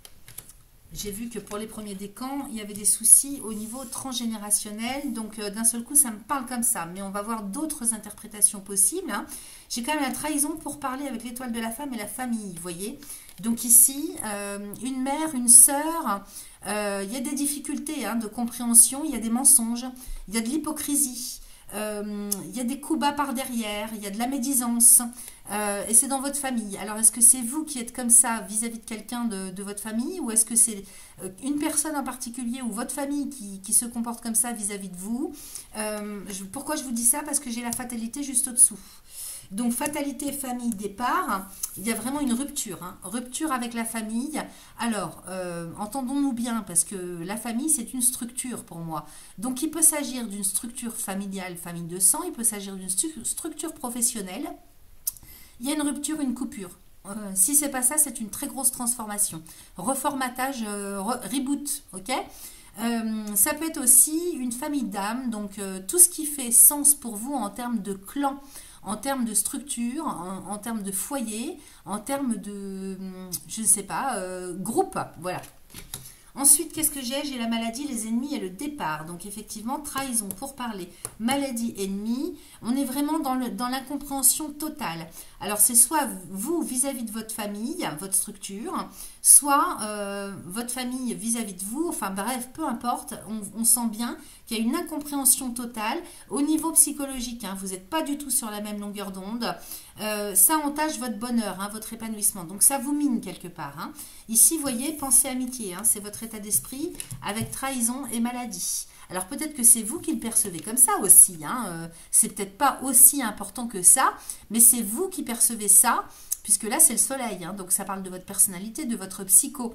S1: J'ai vu que pour les premiers décans, il y avait des soucis au niveau transgénérationnel. Donc, d'un seul coup, ça me parle comme ça. Mais on va voir d'autres interprétations possibles. Hein. J'ai quand même la trahison pour parler avec l'étoile de la femme et la famille, vous voyez. Donc ici, une mère, une sœur, il y a des difficultés hein, de compréhension, il y a des mensonges, il y a de l'hypocrisie. Il y a des coups bas par derrière, il y a de la médisance, et c'est dans votre famille. Alors, est-ce que c'est vous qui êtes comme ça vis-à-vis de quelqu'un de votre famille, ou est-ce que c'est une personne en particulier ou votre famille qui se comporte comme ça vis-à-vis de vous? Pourquoi je vous dis ça? Parce que j'ai la fatalité juste au-dessous. Donc, fatalité, famille, départ, il y a vraiment une rupture, hein, rupture avec la famille. Alors, entendons-nous bien, parce que la famille, c'est une structure pour moi. Donc, il peut s'agir d'une structure familiale, famille de sang, il peut s'agir d'une structure professionnelle. Il y a une rupture, une coupure. Si c'est pas ça, c'est une très grosse transformation. Reformatage, reboot, ok? Ça peut être aussi une famille d'âmes, donc tout ce qui fait sens pour vous en termes de clan, en termes de structure, en termes de foyer, en termes de, je ne sais pas, groupe, voilà. Ensuite, qu'est-ce que j'ai? J'ai la maladie, les ennemis et le départ. Donc, effectivement, trahison pour parler. Maladie, ennemi. On est vraiment dans l'incompréhension totale. Alors, c'est soit vous vis-à-vis de votre famille, votre structure, soit votre famille vis-à-vis de vous. Enfin, bref, peu importe. On sent bien qu'il y a une incompréhension totale. Au niveau psychologique, hein, vous n'êtes pas du tout sur la même longueur d'onde. Ça entache votre bonheur, hein, votre épanouissement. Donc, ça vous mine quelque part. Hein. Ici, vous voyez, pensée amitié, hein, c'est votre état d'esprit avec trahison et maladie. Alors peut-être que c'est vous qui le percevez comme ça aussi, hein, c'est peut-être pas aussi important que ça, mais c'est vous qui percevez ça, puisque là c'est le soleil, hein, donc ça parle de votre personnalité, de votre psycho.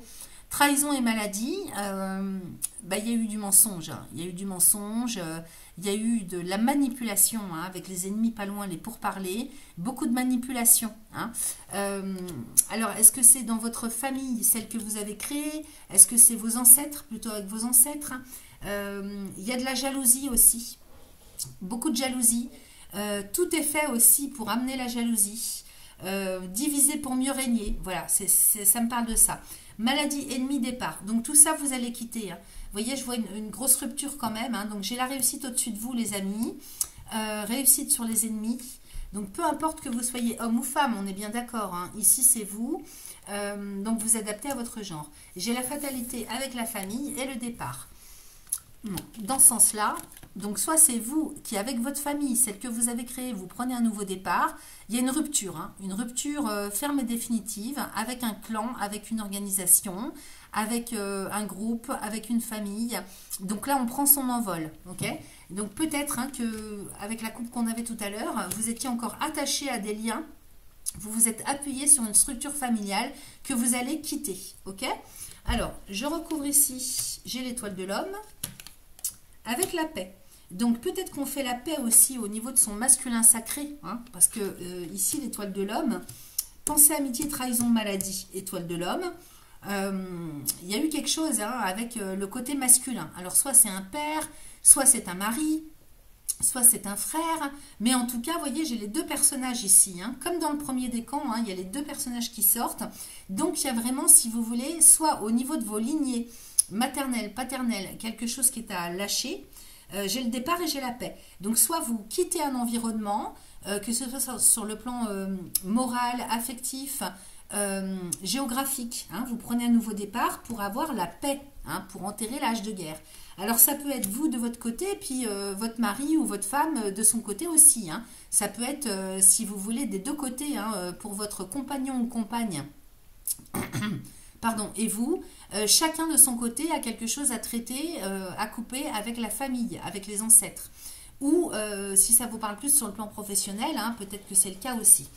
S1: Trahison et maladie, il y a eu du mensonge, hein, il y a eu du mensonge, il y a eu de la manipulation hein, avec les ennemis pas loin, les pourparlers, beaucoup de manipulation. Hein. Alors, est-ce que c'est dans votre famille, celle que vous avez créée? Est-ce que c'est vos ancêtres, plutôt avec vos ancêtres? Il y a de la jalousie aussi, beaucoup de jalousie. Tout est fait aussi pour amener la jalousie. Diviser pour mieux régner, voilà, ça me parle de ça. Maladie, ennemi, départ. Donc tout ça, vous allez quitter. Hein. Vous voyez, je vois une grosse rupture quand même. Hein. Donc j'ai la réussite au-dessus de vous, les amis. Réussite sur les ennemis. Donc peu importe que vous soyez homme ou femme, on est bien d'accord. Hein. Ici, c'est vous. Donc vous adaptez à votre genre. J'ai la fatalité avec la famille et le départ. Dans ce sens-là, donc soit c'est vous qui, avec votre famille, celle que vous avez créée, vous prenez un nouveau départ, il y a une rupture, hein, une rupture ferme et définitive, avec un clan, avec une organisation, avec un groupe, avec une famille. Donc là, on prend son envol, ok? Donc peut-être hein, que avec la coupe qu'on avait tout à l'heure, vous étiez encore attaché à des liens, vous vous êtes appuyé sur une structure familiale que vous allez quitter, ok? Alors, je recouvre ici, j'ai l'étoile de l'homme, avec la paix. Donc peut-être qu'on fait la paix aussi au niveau de son masculin sacré, hein, parce que ici l'étoile de l'homme, pensée, amitié, trahison, maladie, étoile de l'homme, il y a eu quelque chose hein, avec le côté masculin. Alors soit c'est un père, soit c'est un mari, soit c'est un frère, mais en tout cas, vous voyez, j'ai les deux personnages ici, hein, comme dans le premier décan, hein, il y a les deux personnages qui sortent, donc il y a vraiment, si vous voulez, soit au niveau de vos lignées, maternelle, paternelle, quelque chose qui est à lâcher, j'ai le départ et j'ai la paix. Donc soit vous quittez un environnement, que ce soit sur le plan moral, affectif, géographique, hein, vous prenez un nouveau départ pour avoir la paix, hein, pour enterrer l'âge de guerre. Alors ça peut être vous de votre côté, puis votre mari ou votre femme de son côté aussi. Hein. Ça peut être, si vous voulez, des deux côtés, hein, pour votre compagnon ou compagne. Pardon, et vous, chacun de son côté a quelque chose à traiter, à couper avec la famille, avec les ancêtres. Ou si ça vous parle plus sur le plan professionnel, hein, peut-être que c'est le cas aussi.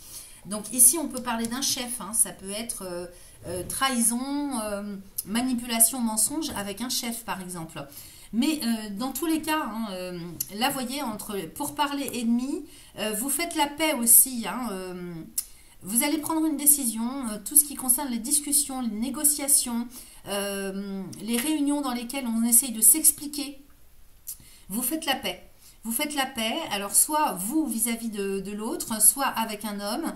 S1: Donc ici, on peut parler d'un chef, hein, ça peut être trahison, manipulation, mensonge avec un chef par exemple. Mais dans tous les cas, hein, là, vous voyez, pour parler ennemi, vous faites la paix aussi, hein, vous allez prendre une décision, tout ce qui concerne les discussions, les négociations, les réunions dans lesquelles on essaye de s'expliquer, vous faites la paix. vous faites la paix, alors soit vous vis-à-vis de l'autre, soit avec un homme.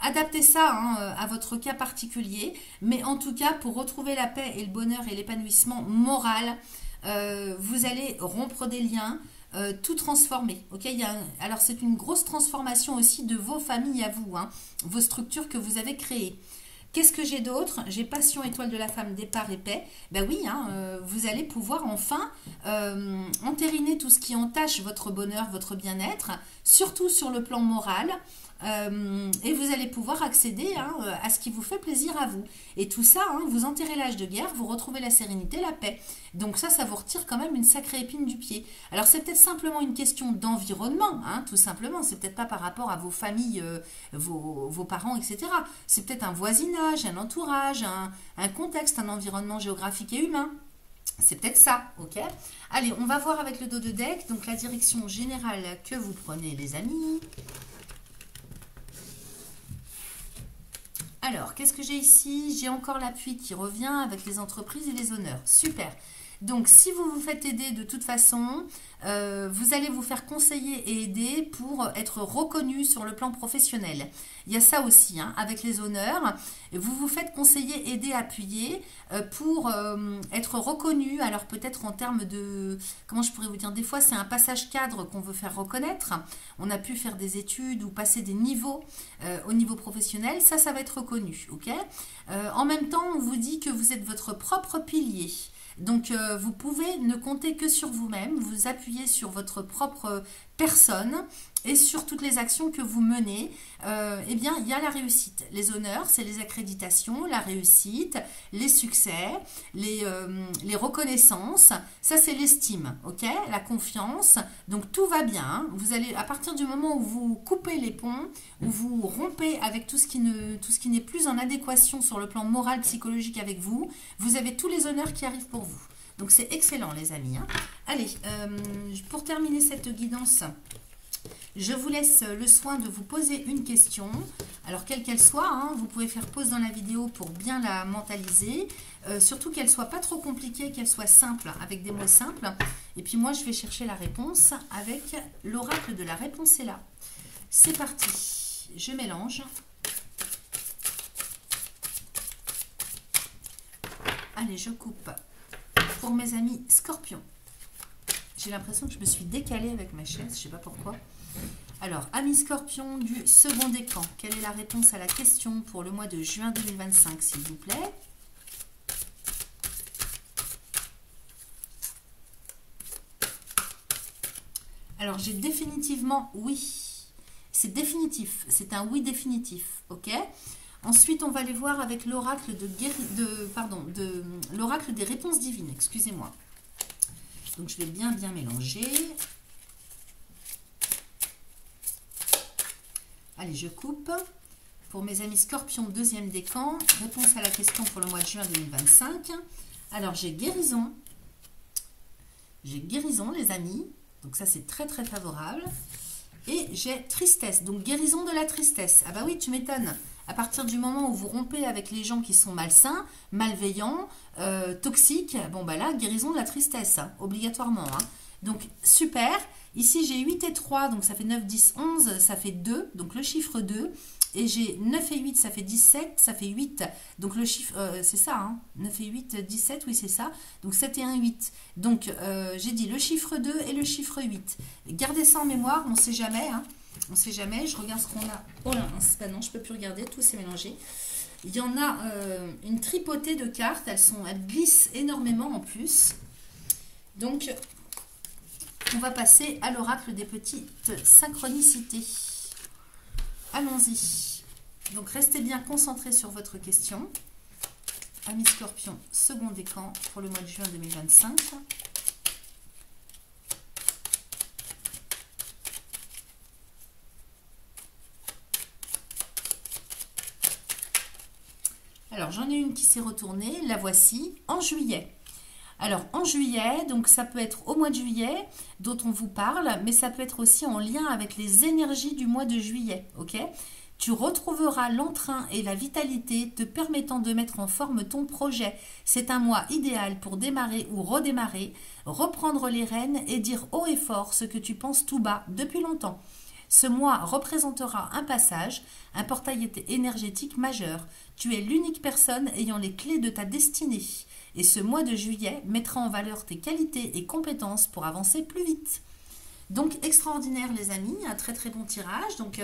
S1: Adaptez ça hein, à votre cas particulier, mais en tout cas, pour retrouver la paix et le bonheur et l'épanouissement moral, vous allez rompre des liens, tout transformer. Okay, alors c'est une grosse transformation aussi de vos familles à vous, hein, vos structures que vous avez créées. Qu'est-ce que j'ai d'autre? J'ai passion, étoile de la femme, départ et paix. Ben oui, hein, vous allez pouvoir enfin entériner tout ce qui entache votre bonheur, votre bien-être, surtout sur le plan moral. Et vous allez pouvoir accéder hein, à ce qui vous fait plaisir à vous. Et tout ça, hein, vous enterrez l'âge de guerre, vous retrouvez la sérénité, la paix. Donc ça vous retire quand même une sacrée épine du pied. Alors c'est peut-être simplement une question d'environnement, hein, tout simplement. C'est peut-être pas par rapport à vos familles, vos parents, etc. C'est peut-être un voisinage, un entourage, un contexte, un environnement géographique et humain. C'est peut-être ça, ok? Allez, on va voir avec le dos de deck, donc la direction générale que vous prenez, les amis. Alors, qu'est-ce que j'ai ici? J'ai encore l'appui qui revient avec les entreprises et les honneurs. Super. Donc, si vous vous faites aider de toute façon, vous allez vous faire conseiller et aider pour être reconnu sur le plan professionnel. Il y a ça aussi, hein, avec les honneurs. Vous vous faites conseiller, aider, appuyer pour être reconnu. Alors, peut-être en termes de... Comment je pourrais vous dire? Des fois, c'est un passage cadre qu'on veut faire reconnaître. On a pu faire des études ou passer des niveaux au niveau professionnel. Ça va être reconnu, ok? En même temps, on vous dit que vous êtes votre propre pilier. Donc, vous pouvez ne compter que sur vous-même, vous appuyer sur votre propre personne et sur toutes les actions que vous menez. Eh bien, il y a la réussite. Les honneurs, c'est les accréditations, la réussite, les succès, les reconnaissances. Ça, c'est l'estime, ok? La confiance. Donc, tout va bien. Hein. Vous allez, à partir du moment où vous coupez les ponts, où vous rompez avec tout ce qui n'est plus en adéquation sur le plan moral, psychologique avec vous, vous avez tous les honneurs qui arrivent pour vous. Donc, c'est excellent, les amis. Hein. Allez, pour terminer cette guidance, je vous laisse le soin de vous poser une question. Alors, quelle qu'elle soit, hein, vous pouvez faire pause dans la vidéo pour bien la mentaliser. Surtout qu'elle ne soit pas trop compliquée, qu'elle soit simple, avec des mots simples. Et puis, moi, je vais chercher la réponse avec l'oracle de la réponse est là. C'est parti. Je mélange. Allez, je coupe. Pour mes amis scorpions. J'ai l'impression que je me suis décalée avec ma chaise, je ne sais pas pourquoi. Alors, amis scorpions du second décan, quelle est la réponse à la question pour le mois de juin 2025, s'il vous plaît? Alors, j'ai définitivement oui. C'est définitif, c'est un oui définitif, ok? Ensuite, on va aller voir avec l'oracle l'oracle des réponses divines, excusez-moi. Donc, je vais bien mélanger. Allez, je coupe. Pour mes amis scorpions, deuxième décan, réponse à la question pour le mois de juin 2025. Alors, j'ai guérison. J'ai guérison, les amis. Donc, ça, c'est très, très favorable. Et j'ai tristesse. Donc, guérison de la tristesse. Ah bah oui, tu m'étonnes. À partir du moment où vous rompez avec les gens qui sont malsains, malveillants, toxiques, bon bah là, guérison de la tristesse, hein, obligatoirement. Hein. Donc, super. Ici, j'ai 8 et 3, donc ça fait 9, 10, 11, ça fait 2, donc le chiffre 2. Et j'ai 9 et 8, ça fait 17, ça fait 8. Donc le chiffre, c'est ça, hein, 9 et 8, 17, oui c'est ça. Donc 7 et 1, 8. Donc j'ai dit le chiffre 2 et le chiffre 8. Gardez ça en mémoire, on ne sait jamais, hein. On ne sait jamais, je regarde ce qu'on a. Oh là, c'est pas non, je ne peux plus regarder, tout s'est mélangé. Il y en a une tripotée de cartes, elles glissent énormément en plus. Donc, on va passer à l'oracle des petites synchronicités. Allons-y. Donc, restez bien concentrés sur votre question. Amis scorpions, second décan pour le mois de juin 2025. Alors, j'en ai une qui s'est retournée, la voici, en juillet. Alors, en juillet, donc ça peut être au mois de juillet dont on vous parle, mais ça peut être aussi en lien avec les énergies du mois de juillet, ok? Tu retrouveras l'entrain et la vitalité te permettant de mettre en forme ton projet. C'est un mois idéal pour démarrer ou redémarrer, reprendre les rênes et dire haut et fort ce que tu penses tout bas depuis longtemps. Ce mois représentera un passage, un portail énergétique majeur. Tu es l'unique personne ayant les clés de ta destinée. Et ce mois de juillet mettra en valeur tes qualités et compétences pour avancer plus vite. Donc extraordinaire les amis, un très très bon tirage. Donc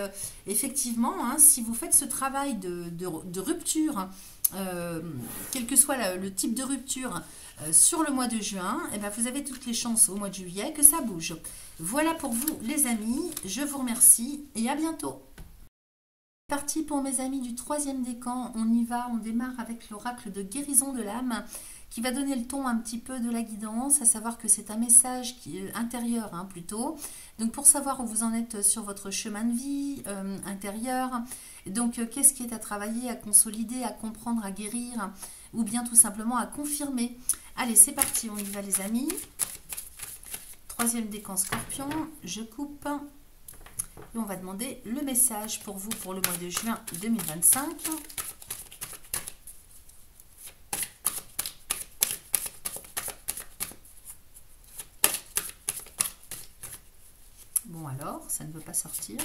S1: effectivement, hein, si vous faites ce travail de rupture, quel que soit le type de rupture sur le mois de juin, eh ben, vous avez toutes les chances au mois de juillet que ça bouge. Voilà pour vous les amis, je vous remercie et à bientôt. Parti pour mes amis du 3e décan, on y va, on démarre avec l'oracle de guérison de l'âme qui va donner le ton un petit peu de la guidance, à savoir que c'est un message qui est intérieur hein, plutôt. Donc pour savoir où vous en êtes sur votre chemin de vie intérieur, donc qu'est-ce qui est à travailler, à consolider, à comprendre, à guérir, ou bien tout simplement à confirmer. Allez, c'est parti, on y va les amis. 3e décan Scorpion, je coupe. Et on va demander le message pour vous pour le mois de juin 2025. Bon alors, ça ne veut pas sortir.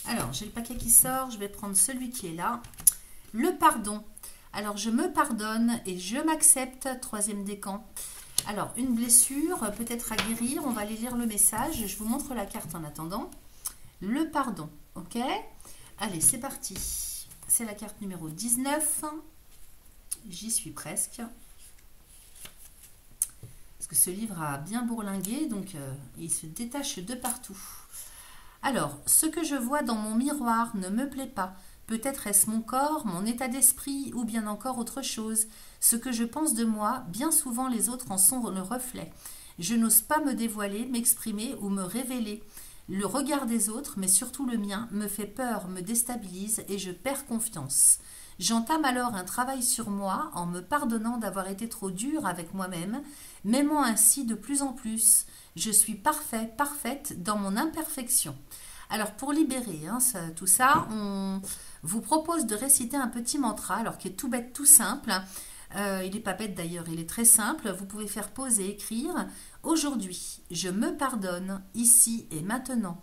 S1: Alors, j'ai le paquet qui sort, je vais prendre celui qui est là. Le pardon. Alors, je me pardonne et je m'accepte, 3e décan. Alors, une blessure, peut-être à guérir, on va aller lire le message. Je vous montre la carte en attendant. Le pardon, ok? Allez, c'est parti. C'est la carte numéro 19. J'y suis presque. Parce que ce livre a bien bourlingué, donc il se détache de partout. Alors, ce que je vois dans mon miroir ne me plaît pas. Peut-être est-ce mon corps, mon état d'esprit ou bien encore autre chose. Ce que je pense de moi, bien souvent les autres en sont le reflet. Je n'ose pas me dévoiler, m'exprimer ou me révéler. Le regard des autres, mais surtout le mien, me fait peur, me déstabilise et je perds confiance. J'entame alors un travail sur moi en me pardonnant d'avoir été trop dur avec moi-même, m'aimant ainsi de plus en plus. Je suis parfait, parfaite dans mon imperfection. Alors pour libérer tout ça, on vous propose de réciter un petit mantra, alors qui est tout bête, tout simple. Il n'est pas bête d'ailleurs, il est très simple. Vous pouvez faire pause et écrire. Aujourd'hui, je me pardonne ici et maintenant.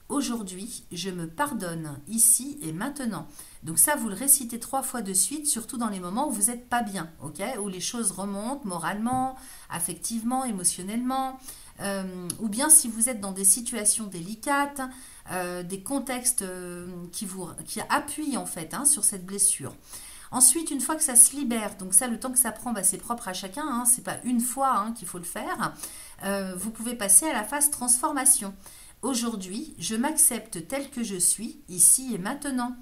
S1: Aujourd'hui, je me pardonne ici et maintenant. Donc ça, vous le récitez 3 fois de suite, surtout dans les moments où vous n'êtes pas bien, ok, où les choses remontent moralement, affectivement, émotionnellement, ou bien si vous êtes dans des situations délicates, des contextes qui appuient en fait sur cette blessure. Ensuite, une fois que ça se libère, donc ça, le temps que ça prend, c'est propre à chacun, c'est pas une fois qu'il faut le faire, vous pouvez passer à la phase transformation. Aujourd'hui, je m'accepte tel que je suis, ici et maintenant.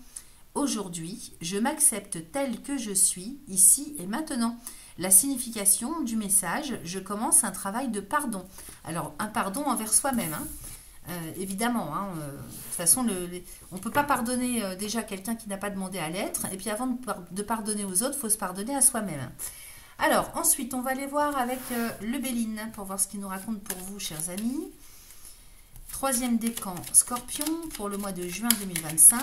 S1: Aujourd'hui, je m'accepte tel que je suis, ici et maintenant. La signification du message, je commence un travail de pardon. Alors, un pardon envers soi-même, évidemment. De toute façon, on ne peut pas pardonner déjà quelqu'un qui n'a pas demandé à l'être. Et puis, avant de pardonner aux autres, il faut se pardonner à soi-même. Alors, ensuite, on va aller voir avec le Béline pour voir ce qu'il nous raconte pour vous, chers amis. 3e décan Scorpion pour le mois de juin 2025.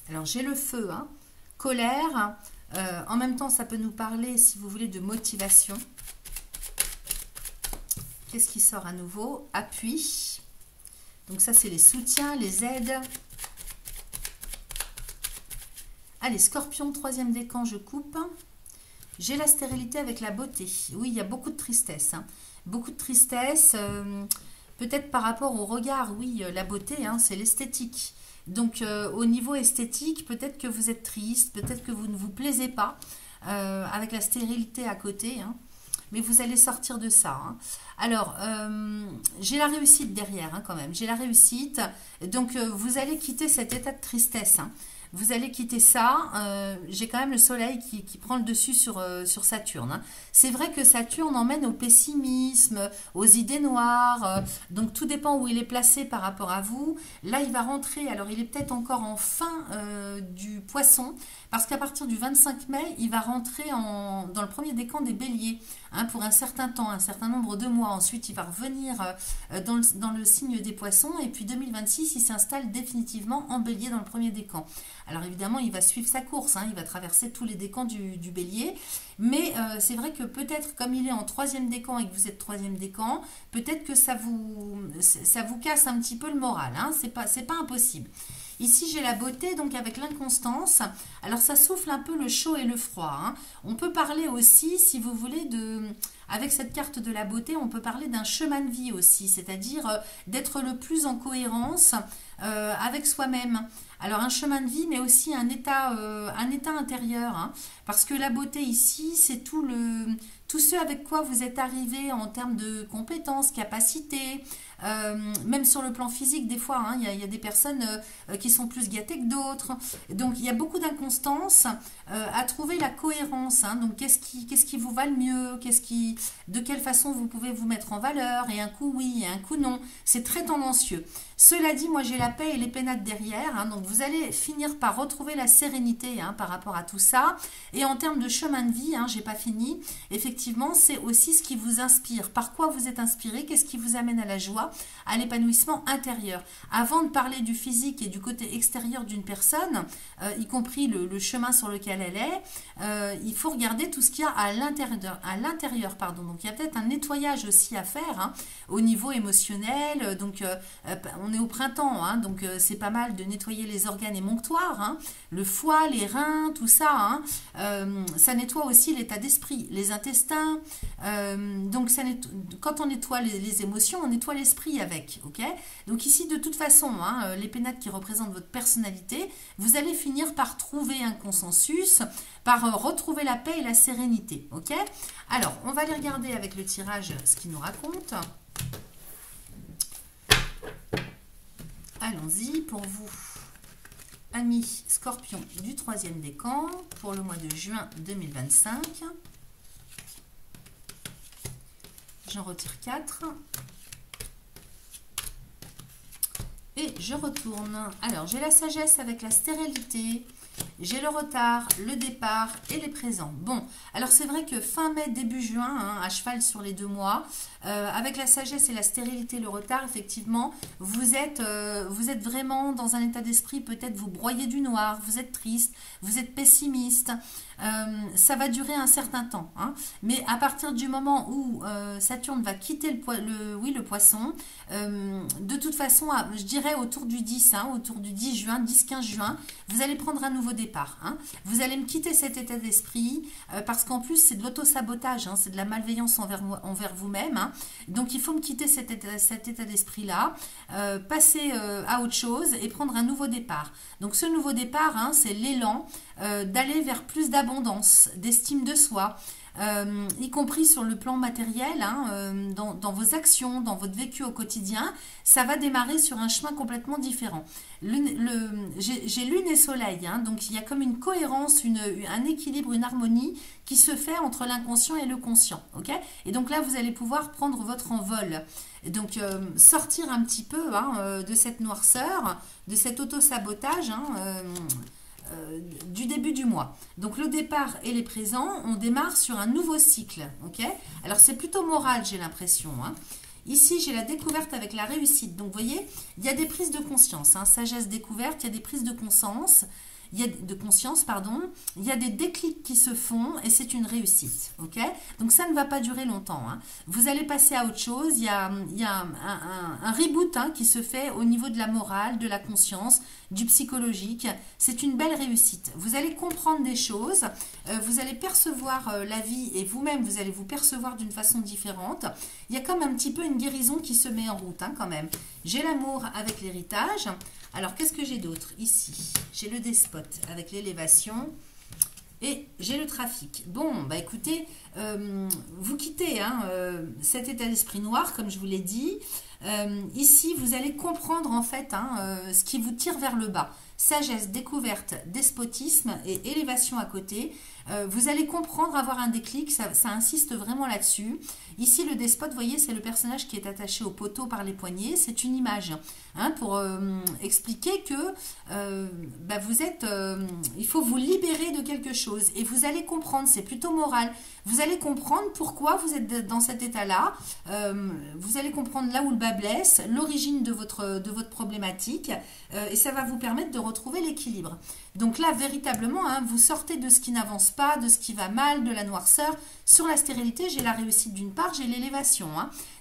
S1: Alors j'ai le feu, colère, en même temps ça peut nous parler si vous voulez de motivation. Qu'est-ce qui sort à nouveau? Appui. Donc ça c'est les soutiens, les aides. Allez, Scorpion, 3e décan, je coupe. J'ai la stérilité avec la beauté. Oui, il y a beaucoup de tristesse. Beaucoup de tristesse, peut-être par rapport au regard. Oui, la beauté, c'est l'esthétique. Donc, au niveau esthétique, peut-être que vous êtes triste, peut-être que vous ne vous plaisez pas avec la stérilité à côté. Mais vous allez sortir de ça. Alors, j'ai la réussite derrière quand même. J'ai la réussite. Donc, vous allez quitter cet état de tristesse. vous allez quitter ça. J'ai quand même le soleil qui prend le dessus sur Saturne, hein. C'est vrai que Saturne emmène au pessimisme, aux idées noires. Donc tout dépend où il est placé par rapport à vous. Là, il va rentrer. Alors, il est peut-être encore en fin du poisson. Parce qu'à partir du 25 mai, il va rentrer dans le premier décan des béliers, hein, pour un certain temps, un certain nombre de mois. Ensuite, il va revenir dans le signe des poissons. Et puis 2026, il s'installe définitivement en bélier dans le premier décan. Alors évidemment, il va suivre sa course, hein, il va traverser tous les décans du bélier. Mais c'est vrai que peut-être, comme il est en troisième décan et que vous êtes troisième décan, peut-être que ça vous casse un petit peu le moral, hein, c'est pas impossible. Ici, j'ai la beauté, donc avec l'inconstance. Alors, ça souffle un peu le chaud et le froid, hein. On peut parler aussi, si vous voulez, avec cette carte de la beauté, on peut parler d'un chemin de vie aussi, c'est-à-dire d'être le plus en cohérence avec soi-même. Alors, un chemin de vie, mais aussi un état intérieur, hein, parce que la beauté ici, c'est tout ce avec quoi vous êtes arrivé en termes de compétences, capacités, même sur le plan physique, des fois, hein, il y a des personnes qui sont plus gâtées que d'autres. Donc, il y a beaucoup d'inconstance à trouver la cohérence, hein. Donc, qu'est-ce qui vous va le mieux, de quelle façon vous pouvez vous mettre en valeur, et un coup oui, et un coup non. C'est très tendancieux. Cela dit, moi j'ai la paix et les pénates derrière, hein, donc vous allez finir par retrouver la sérénité, hein, par rapport à tout ça. Et en termes de chemin de vie, hein, j'ai pas fini, effectivement, c'est aussi ce qui vous inspire. Par quoi vous êtes inspiré, qu'est-ce qui vous amène à la joie, à l'épanouissement intérieur. Avant de parler du physique et du côté extérieur d'une personne, y compris le chemin sur lequel elle est, il faut regarder tout ce qu'il y a à l'intérieur, pardon. Donc il y a peut-être un nettoyage aussi à faire, hein, au niveau émotionnel. Donc on est au printemps, hein, donc c'est pas mal de nettoyer les organes émonctoires, hein, le foie, les reins, tout ça, hein. Ça nettoie aussi l'état d'esprit, les intestins. Donc quand on nettoie les émotions, on nettoie l'esprit avec, ok. Donc ici, de toute façon, hein, les pénates qui représentent votre personnalité, vous allez finir par trouver un consensus, par retrouver la paix et la sérénité, ok. Alors, on va aller regarder avec le tirage ce qu'il nous raconte. Allons-y pour vous, amis Scorpion du troisième décan, pour le mois de juin 2025. J'en retire 4. Et je retourne. Alors, j'ai la sagesse avec la stérilité. J'ai le retard, le départ et les présents. Bon, alors c'est vrai que fin mai, début juin, hein, à cheval sur les 2 mois, avec la sagesse et la stérilité, le retard, effectivement, vous êtes vraiment dans un état d'esprit, peut-être vous broyez du noir, vous êtes triste, vous êtes pessimiste. Ça va durer un certain temps, hein, mais à partir du moment où Saturne va quitter le poisson, de toute façon, je dirais autour du 10, hein, autour du 10 juin, 10-15 juin, vous allez prendre un nouveau départ, hein. Vous allez me quitter cet état d'esprit parce qu'en plus c'est de l'auto-sabotage, hein, c'est de la malveillance envers vous-même, hein. Donc il faut me quitter cet état d'esprit-là, passer à autre chose et prendre un nouveau départ. Donc ce nouveau départ, hein, c'est l'élan d'aller vers plus d'abondance, d'estime de soi, y compris sur le plan matériel, hein, dans vos actions, dans votre vécu au quotidien. Ça va démarrer sur un chemin complètement différent. J'ai lune et soleil, hein, donc il y a comme une cohérence, un équilibre, une harmonie qui se fait entre l'inconscient et le conscient, ok. Et donc là, vous allez pouvoir prendre votre envol. Donc sortir un petit peu, hein, de cette noirceur, de cet auto-sabotage, hein, du début du mois. Donc le départ et les présents, on démarre sur un nouveau cycle, ok. Alors c'est plutôt moral, j'ai l'impression, hein. Ici, j'ai la découverte avec la réussite. Donc, vous voyez, il y a des prises de conscience, hein, sagesse découverte, il y a des prises de conscience. Il y a il y a des déclics qui se font et c'est une réussite, ok. Donc ça ne va pas durer longtemps, hein. Vous allez passer à autre chose. Il y a un reboot, hein, qui se fait au niveau de la morale, de la conscience, du psychologique. C'est une belle réussite. Vous allez comprendre des choses, vous allez percevoir la vie et vous-même vous allez vous percevoir d'une façon différente. Il y a comme un petit peu une guérison qui se met en route, hein, quand même. J'ai l'amour avec l'héritage. Alors, qu'est-ce que j'ai d'autre ici? J'ai le despote avec l'élévation et j'ai le trafic. Bon, bah écoutez, vous quittez, hein, cet état d'esprit noir, comme je vous l'ai dit. Ici, vous allez comprendre en fait, hein, ce qui vous tire vers le bas. sagesse, découverte, despotisme et élévation à côté. Vous allez comprendre, avoir un déclic, ça insiste vraiment là-dessus. Ici, le despote, vous voyez, c'est le personnage qui est attaché au poteau par les poignets. C'est une image pour expliquer que vous êtes, il faut vous libérer de quelque chose. Et vous allez comprendre, c'est plutôt moral. Vous allez comprendre pourquoi vous êtes dans cet état-là. Vous allez comprendre là où le bas blesse, l'origine de votre problématique. Et ça va vous permettre de retrouver l'équilibre. Donc là, véritablement, vous sortez de ce qui n'avance pas, de ce qui va mal, de la noirceur. Sur la stérilité, j'ai la réussite d'une part, j'ai l'élévation.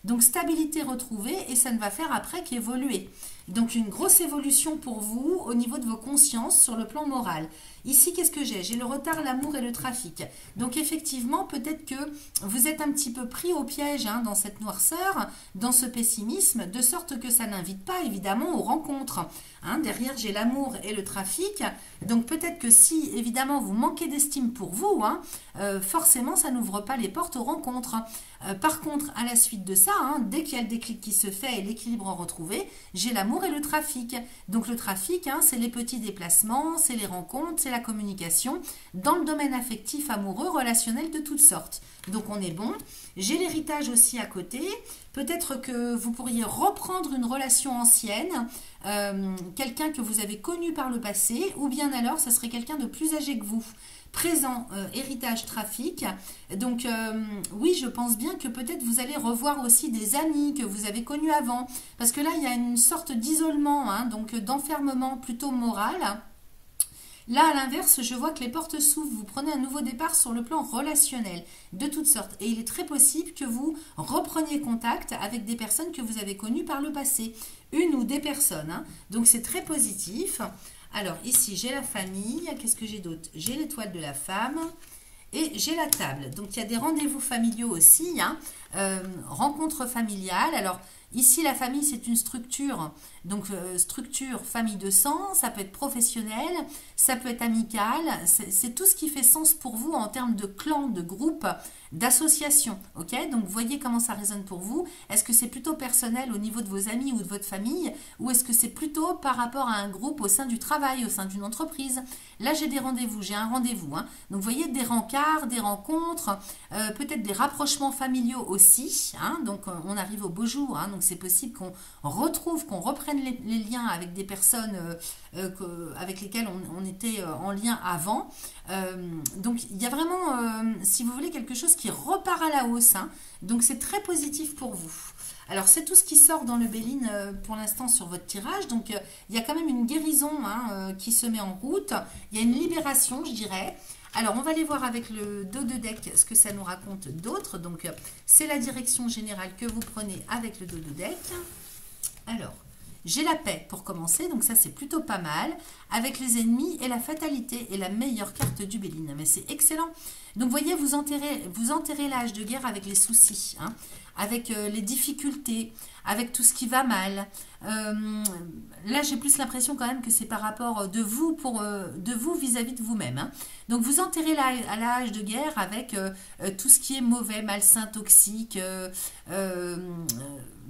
S1: Donc stabilité retrouvée et ça ne va faire après qu'évoluer. Donc une grosse évolution pour vous au niveau de vos consciences sur le plan moral. Ici, qu'est-ce que j'ai? J'ai le retard, l'amour et le trafic. Donc effectivement, peut-être que vous êtes un petit peu pris au piège dans cette noirceur, dans ce pessimisme, de sorte que ça n'invite pas évidemment aux rencontres. Derrière, j'ai l'amour et le trafic. Donc peut-être que si évidemment vous manquez d'estime pour vous, forcément ça n'ouvre pas les portes aux rencontres. Par contre, à la suite de ça, dès qu'il y a le déclic qui se fait et l'équilibre retrouvé, j'ai l'amour et le trafic. Donc le trafic, c'est les petits déplacements, c'est les rencontres, c'est la communication dans le domaine affectif, amoureux, relationnel de toutes sortes. Donc on est bon. J'ai l'héritage aussi à côté. Peut-être que vous pourriez reprendre une relation ancienne, quelqu'un que vous avez connu par le passé, ou bien alors ça serait quelqu'un de plus âgé que vous. Présent, héritage, trafic. Donc oui, je pense bien que peut-être vous allez revoir aussi des amis que vous avez connus avant. Parce que là, il y a une sorte d'isolement, donc d'enfermement plutôt moral. Là, à l'inverse, je vois que les portes s'ouvrent. Vous prenez un nouveau départ sur le plan relationnel, de toutes sortes. Et il est très possible que vous repreniez contact avec des personnes que vous avez connues par le passé. Une ou des personnes. Donc, c'est très positif. Alors, ici, j'ai la famille. Qu'est-ce que j'ai d'autre? J'ai l'étoile de la femme. Et j'ai la table. Donc, il y a des rendez-vous familiaux aussi. Rencontres familiales. Alors, ici, la famille, c'est une structure. Donc, structure famille de sang. Ça peut être professionnel. Ça peut être amical. C'est tout ce qui fait sens pour vous en termes de clan, de groupe, d'association. Ok? Donc, voyez comment ça résonne pour vous. Est-ce que c'est plutôt personnel au niveau de vos amis ou de votre famille? Ou est-ce que c'est plutôt par rapport à un groupe au sein du travail, au sein d'une entreprise? Là, j'ai des rendez-vous. J'ai un rendez-vous. Donc, vous voyez, des rencarts, des rencontres, peut-être des rapprochements familiaux aussi. Donc, on arrive au beau jour. Donc, c'est possible qu'on retrouve, qu'on reprenne les liens avec des personnes avec lesquelles on était en lien avant. Donc, il y a vraiment, si vous voulez, quelque chose qui repart à la hausse. Donc, c'est très positif pour vous. Alors, c'est tout ce qui sort dans le Béline pour l'instant sur votre tirage. Donc, il y a quand même une guérison qui se met en route. Il y a une libération, je dirais. Alors, on va aller voir avec le dos de deck ce que ça nous raconte d'autre. Donc, c'est la direction générale que vous prenez avec le dos de deck. Alors, j'ai la paix pour commencer, donc ça c'est plutôt pas mal. Avec les ennemis et la fatalité est la meilleure carte du Béline. Mais c'est excellent. Donc, vous voyez, vous enterrez l'âge de guerre avec les soucis, avec les difficultés, avec tout ce qui va mal. Là, j'ai plus l'impression quand même que c'est par rapport de vous vis-à-vis de vous-même. Donc, vous enterrez l'âge de guerre avec tout ce qui est mauvais, malsain, toxique,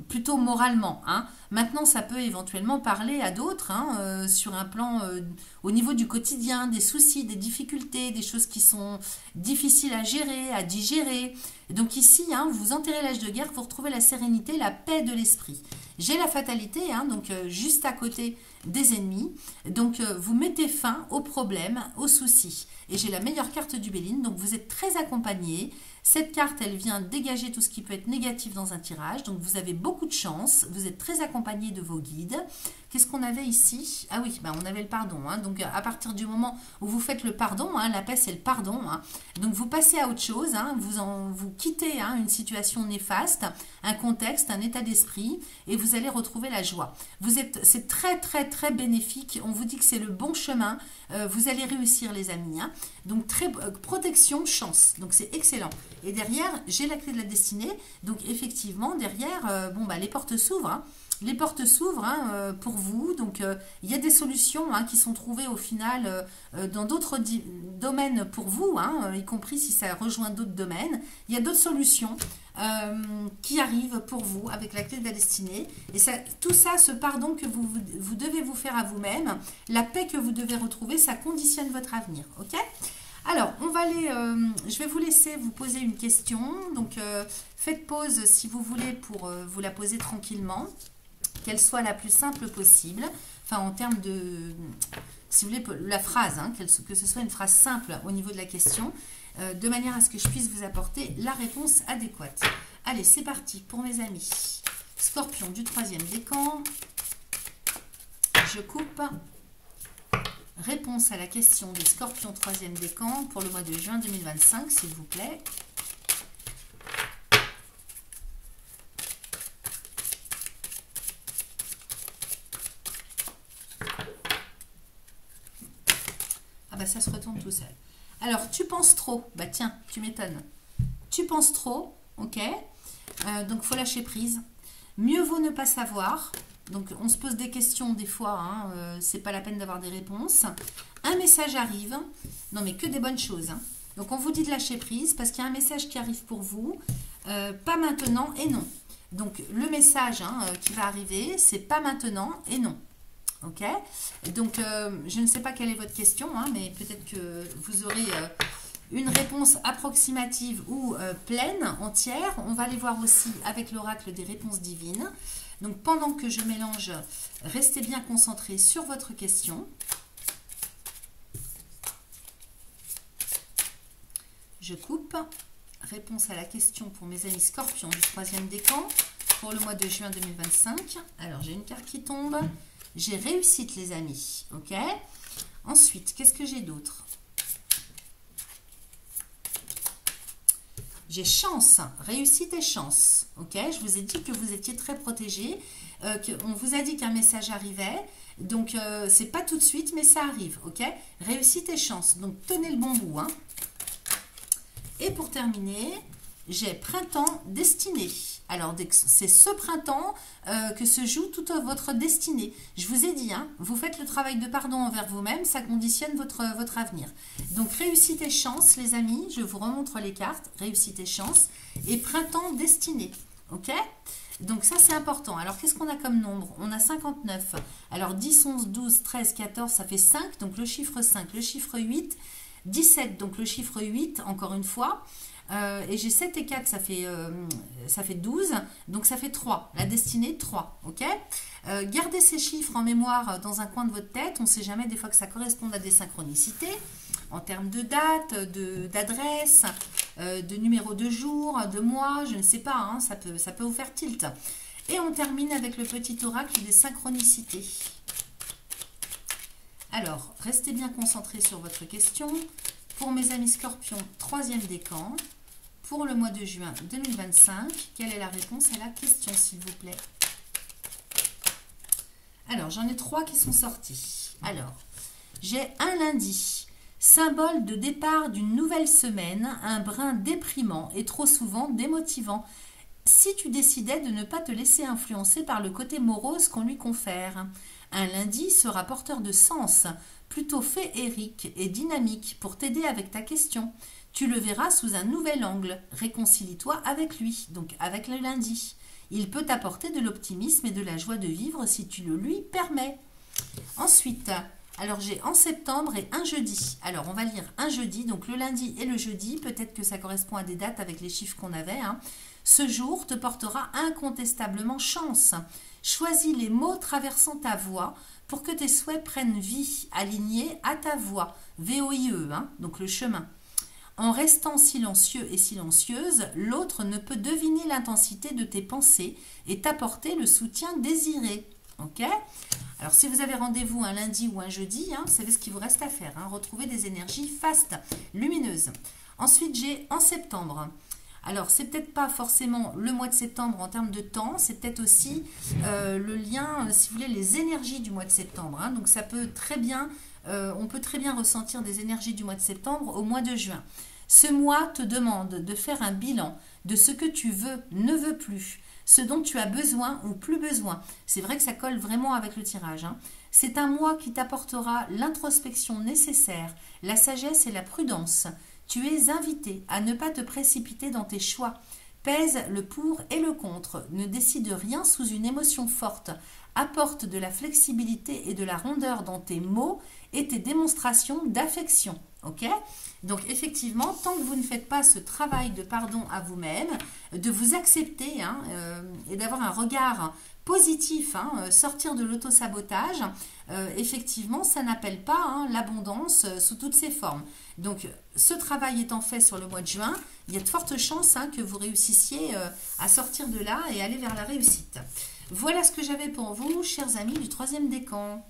S1: plutôt moralement. Maintenant, ça peut éventuellement parler à d'autres sur un plan au niveau du quotidien, des soucis, des difficultés, des choses qui sont difficiles à gérer, à digérer. Donc ici, vous enterrez l'âge de guerre, vous retrouvez la sérénité, la paix de l'esprit. J'ai la fatalité, donc juste à côté des ennemis. Donc vous mettez fin aux problèmes, aux soucis. Et j'ai la meilleure carte du Béline, donc vous êtes très accompagné. Cette carte, elle vient dégager tout ce qui peut être négatif dans un tirage. Donc, vous avez beaucoup de chance. Vous êtes très accompagné de vos guides. Qu'est-ce qu'on avait ici? Ah oui, on avait le pardon. Donc, à partir du moment où vous faites le pardon, la paix, c'est le pardon. Donc, vous passez à autre chose. Vous quittez une situation néfaste, un contexte, un état d'esprit, et vous allez retrouver la joie. C'est très, très, très bénéfique. On vous dit que c'est le bon chemin. Vous allez réussir, les amis. Donc, protection, chance. Donc, c'est excellent. Et derrière, j'ai la clé de la destinée. Donc, effectivement, derrière, les portes s'ouvrent. les portes s'ouvrent hein, pour vous. Donc, il y a des solutions hein, qui sont trouvées au final dans d'autres domaines pour vous, hein, y compris si ça rejoint d'autres domaines. Il y a d'autres solutions qui arrivent pour vous avec la clé de la destinée. Et ça, tout ça, ce pardon que vous devez vous faire à vous-même, la paix que vous devez retrouver, ça conditionne votre avenir. Ok ? Alors, on va aller, je vais vous laisser vous poser une question. Donc, faites pause si vous voulez pour vous la poser tranquillement. Qu'elle soit la plus simple possible. Enfin, en termes de, si vous voulez, la phrase, hein, que ce soit une phrase simple au niveau de la question, de manière à ce que je puisse vous apporter la réponse adéquate. Allez, c'est parti pour mes amis. Scorpion du 3e décan. Je coupe. Réponse à la question des Scorpions 3e décan pour le mois de juin 2025, s'il vous plaît. Ah bah ça se retourne tout seul. Alors, tu penses trop. Bah tiens, tu m'étonnes. Tu penses trop, ok. Donc, il faut lâcher prise. Mieux vaut ne pas savoir. Donc, on se pose des questions des fois. Hein, c'est pas la peine d'avoir des réponses. Un message arrive. Non, mais que des bonnes choses. Hein. Donc, on vous dit de lâcher prise parce qu'il y a un message qui arrive pour vous. Pas maintenant et non. Donc, le message hein, qui va arriver, c'est pas maintenant et non. Ok, donc je ne sais pas quelle est votre question, hein, mais peut-être que vous aurez une réponse approximative ou pleine, entière. On va aller voir aussi avec l'oracle des réponses divines. Donc pendant que je mélange, restez bien concentrés sur votre question. Je coupe. Réponse à la question pour mes amis Scorpions du 3e décan pour le mois de juin 2025. Alors j'ai une carte qui tombe. J'ai réussite, les amis. Ok. Ensuite, qu'est-ce que j'ai d'autre? J'ai chance. Réussite et chance. Ok. Je vous ai dit que vous étiez très protégés. On vous a dit qu'un message arrivait. Donc, c'est pas tout de suite, mais ça arrive. Ok. Réussite et chance. Donc, tenez le bon bout. Hein. Et pour terminer, j'ai printemps destinée. Alors, c'est ce printemps que se joue toute votre destinée. Je vous ai dit, hein, vous faites le travail de pardon envers vous-même, ça conditionne votre avenir. Donc, réussite et chance, les amis, je vous remontre les cartes, réussite et chance, et printemps destinée, ok? Donc, ça, c'est important. Alors, qu'est-ce qu'on a comme nombre? On a 59. Alors, 10, 11, 12, 13, 14, ça fait 5, donc le chiffre 5. Le chiffre 8, 17, donc le chiffre 8, encore une fois. Et j'ai 7 et 4, ça fait 12, donc ça fait 3. La destinée, 3, ok. Gardez ces chiffres en mémoire dans un coin de votre tête. On ne sait jamais des fois que ça correspond à des synchronicités en termes de date, d'adresse, de numéro de jour, de mois, je ne sais pas, hein, ça peut vous faire tilt. Et on termine avec le petit oracle des synchronicités. Alors, restez bien concentrés sur votre question. Pour mes amis Scorpions, 3e décan, pour le mois de juin 2025, quelle est la réponse à la question, s'il vous plaît? Alors, j'en ai 3 qui sont sortis. Alors, j'ai un lundi, symbole de départ d'une nouvelle semaine, un brin déprimant et trop souvent démotivant. Si tu décidais de ne pas te laisser influencer par le côté morose qu'on lui confère. Un lundi sera porteur de sens, plutôt féerique et dynamique pour t'aider avec ta question. Tu le verras sous un nouvel angle. Réconcilie-toi avec lui, donc avec le lundi. Il peut t'apporter de l'optimisme et de la joie de vivre si tu le lui permets. Ensuite, alors j'ai en septembre et un jeudi. Alors on va lire un jeudi, donc le lundi et le jeudi. Peut-être que ça correspond à des dates avec les chiffres qu'on avait. Hein. Ce jour te portera incontestablement chance. Choisis les mots traversant ta voix pour que tes souhaits prennent vie, alignés à ta voix. V-O-I-E, hein, donc le chemin. En restant silencieux et silencieuse, l'autre ne peut deviner l'intensité de tes pensées et t'apporter le soutien désiré. Ok? Alors, si vous avez rendez-vous un lundi ou un jeudi, hein, vous savez ce qu'il vous reste à faire. Hein, retrouver des énergies fastes, lumineuses. Ensuite, j'ai en septembre. Alors, c'est peut-être pas forcément le mois de septembre en termes de temps, c'est peut-être aussi le lien, si vous voulez, les énergies du mois de septembre. Hein. Donc, ça peut très bien, on peut très bien ressentir des énergies du mois de septembre au mois de juin. Ce mois te demande de faire un bilan de ce que tu veux, ne veux plus, ce dont tu as besoin ou plus besoin. C'est vrai que ça colle vraiment avec le tirage, hein. C'est un mois qui t'apportera l'introspection nécessaire, la sagesse et la prudence. Tu es invité à ne pas te précipiter dans tes choix. Pèse le pour et le contre. Ne décide rien sous une émotion forte. Apporte de la flexibilité et de la rondeur dans tes mots et tes démonstrations d'affection. Ok? Donc effectivement, tant que vous ne faites pas ce travail de pardon à vous-même, de vous accepter, hein, et d'avoir un regard positif, hein, sortir de l'auto-sabotage, effectivement, ça n'appelle pas, hein, l'abondance sous toutes ses formes. Donc, ce travail étant fait sur le mois de juin, il y a de fortes chances, hein, que vous réussissiez à sortir de là et aller vers la réussite. Voilà ce que j'avais pour vous, chers amis du troisième décan.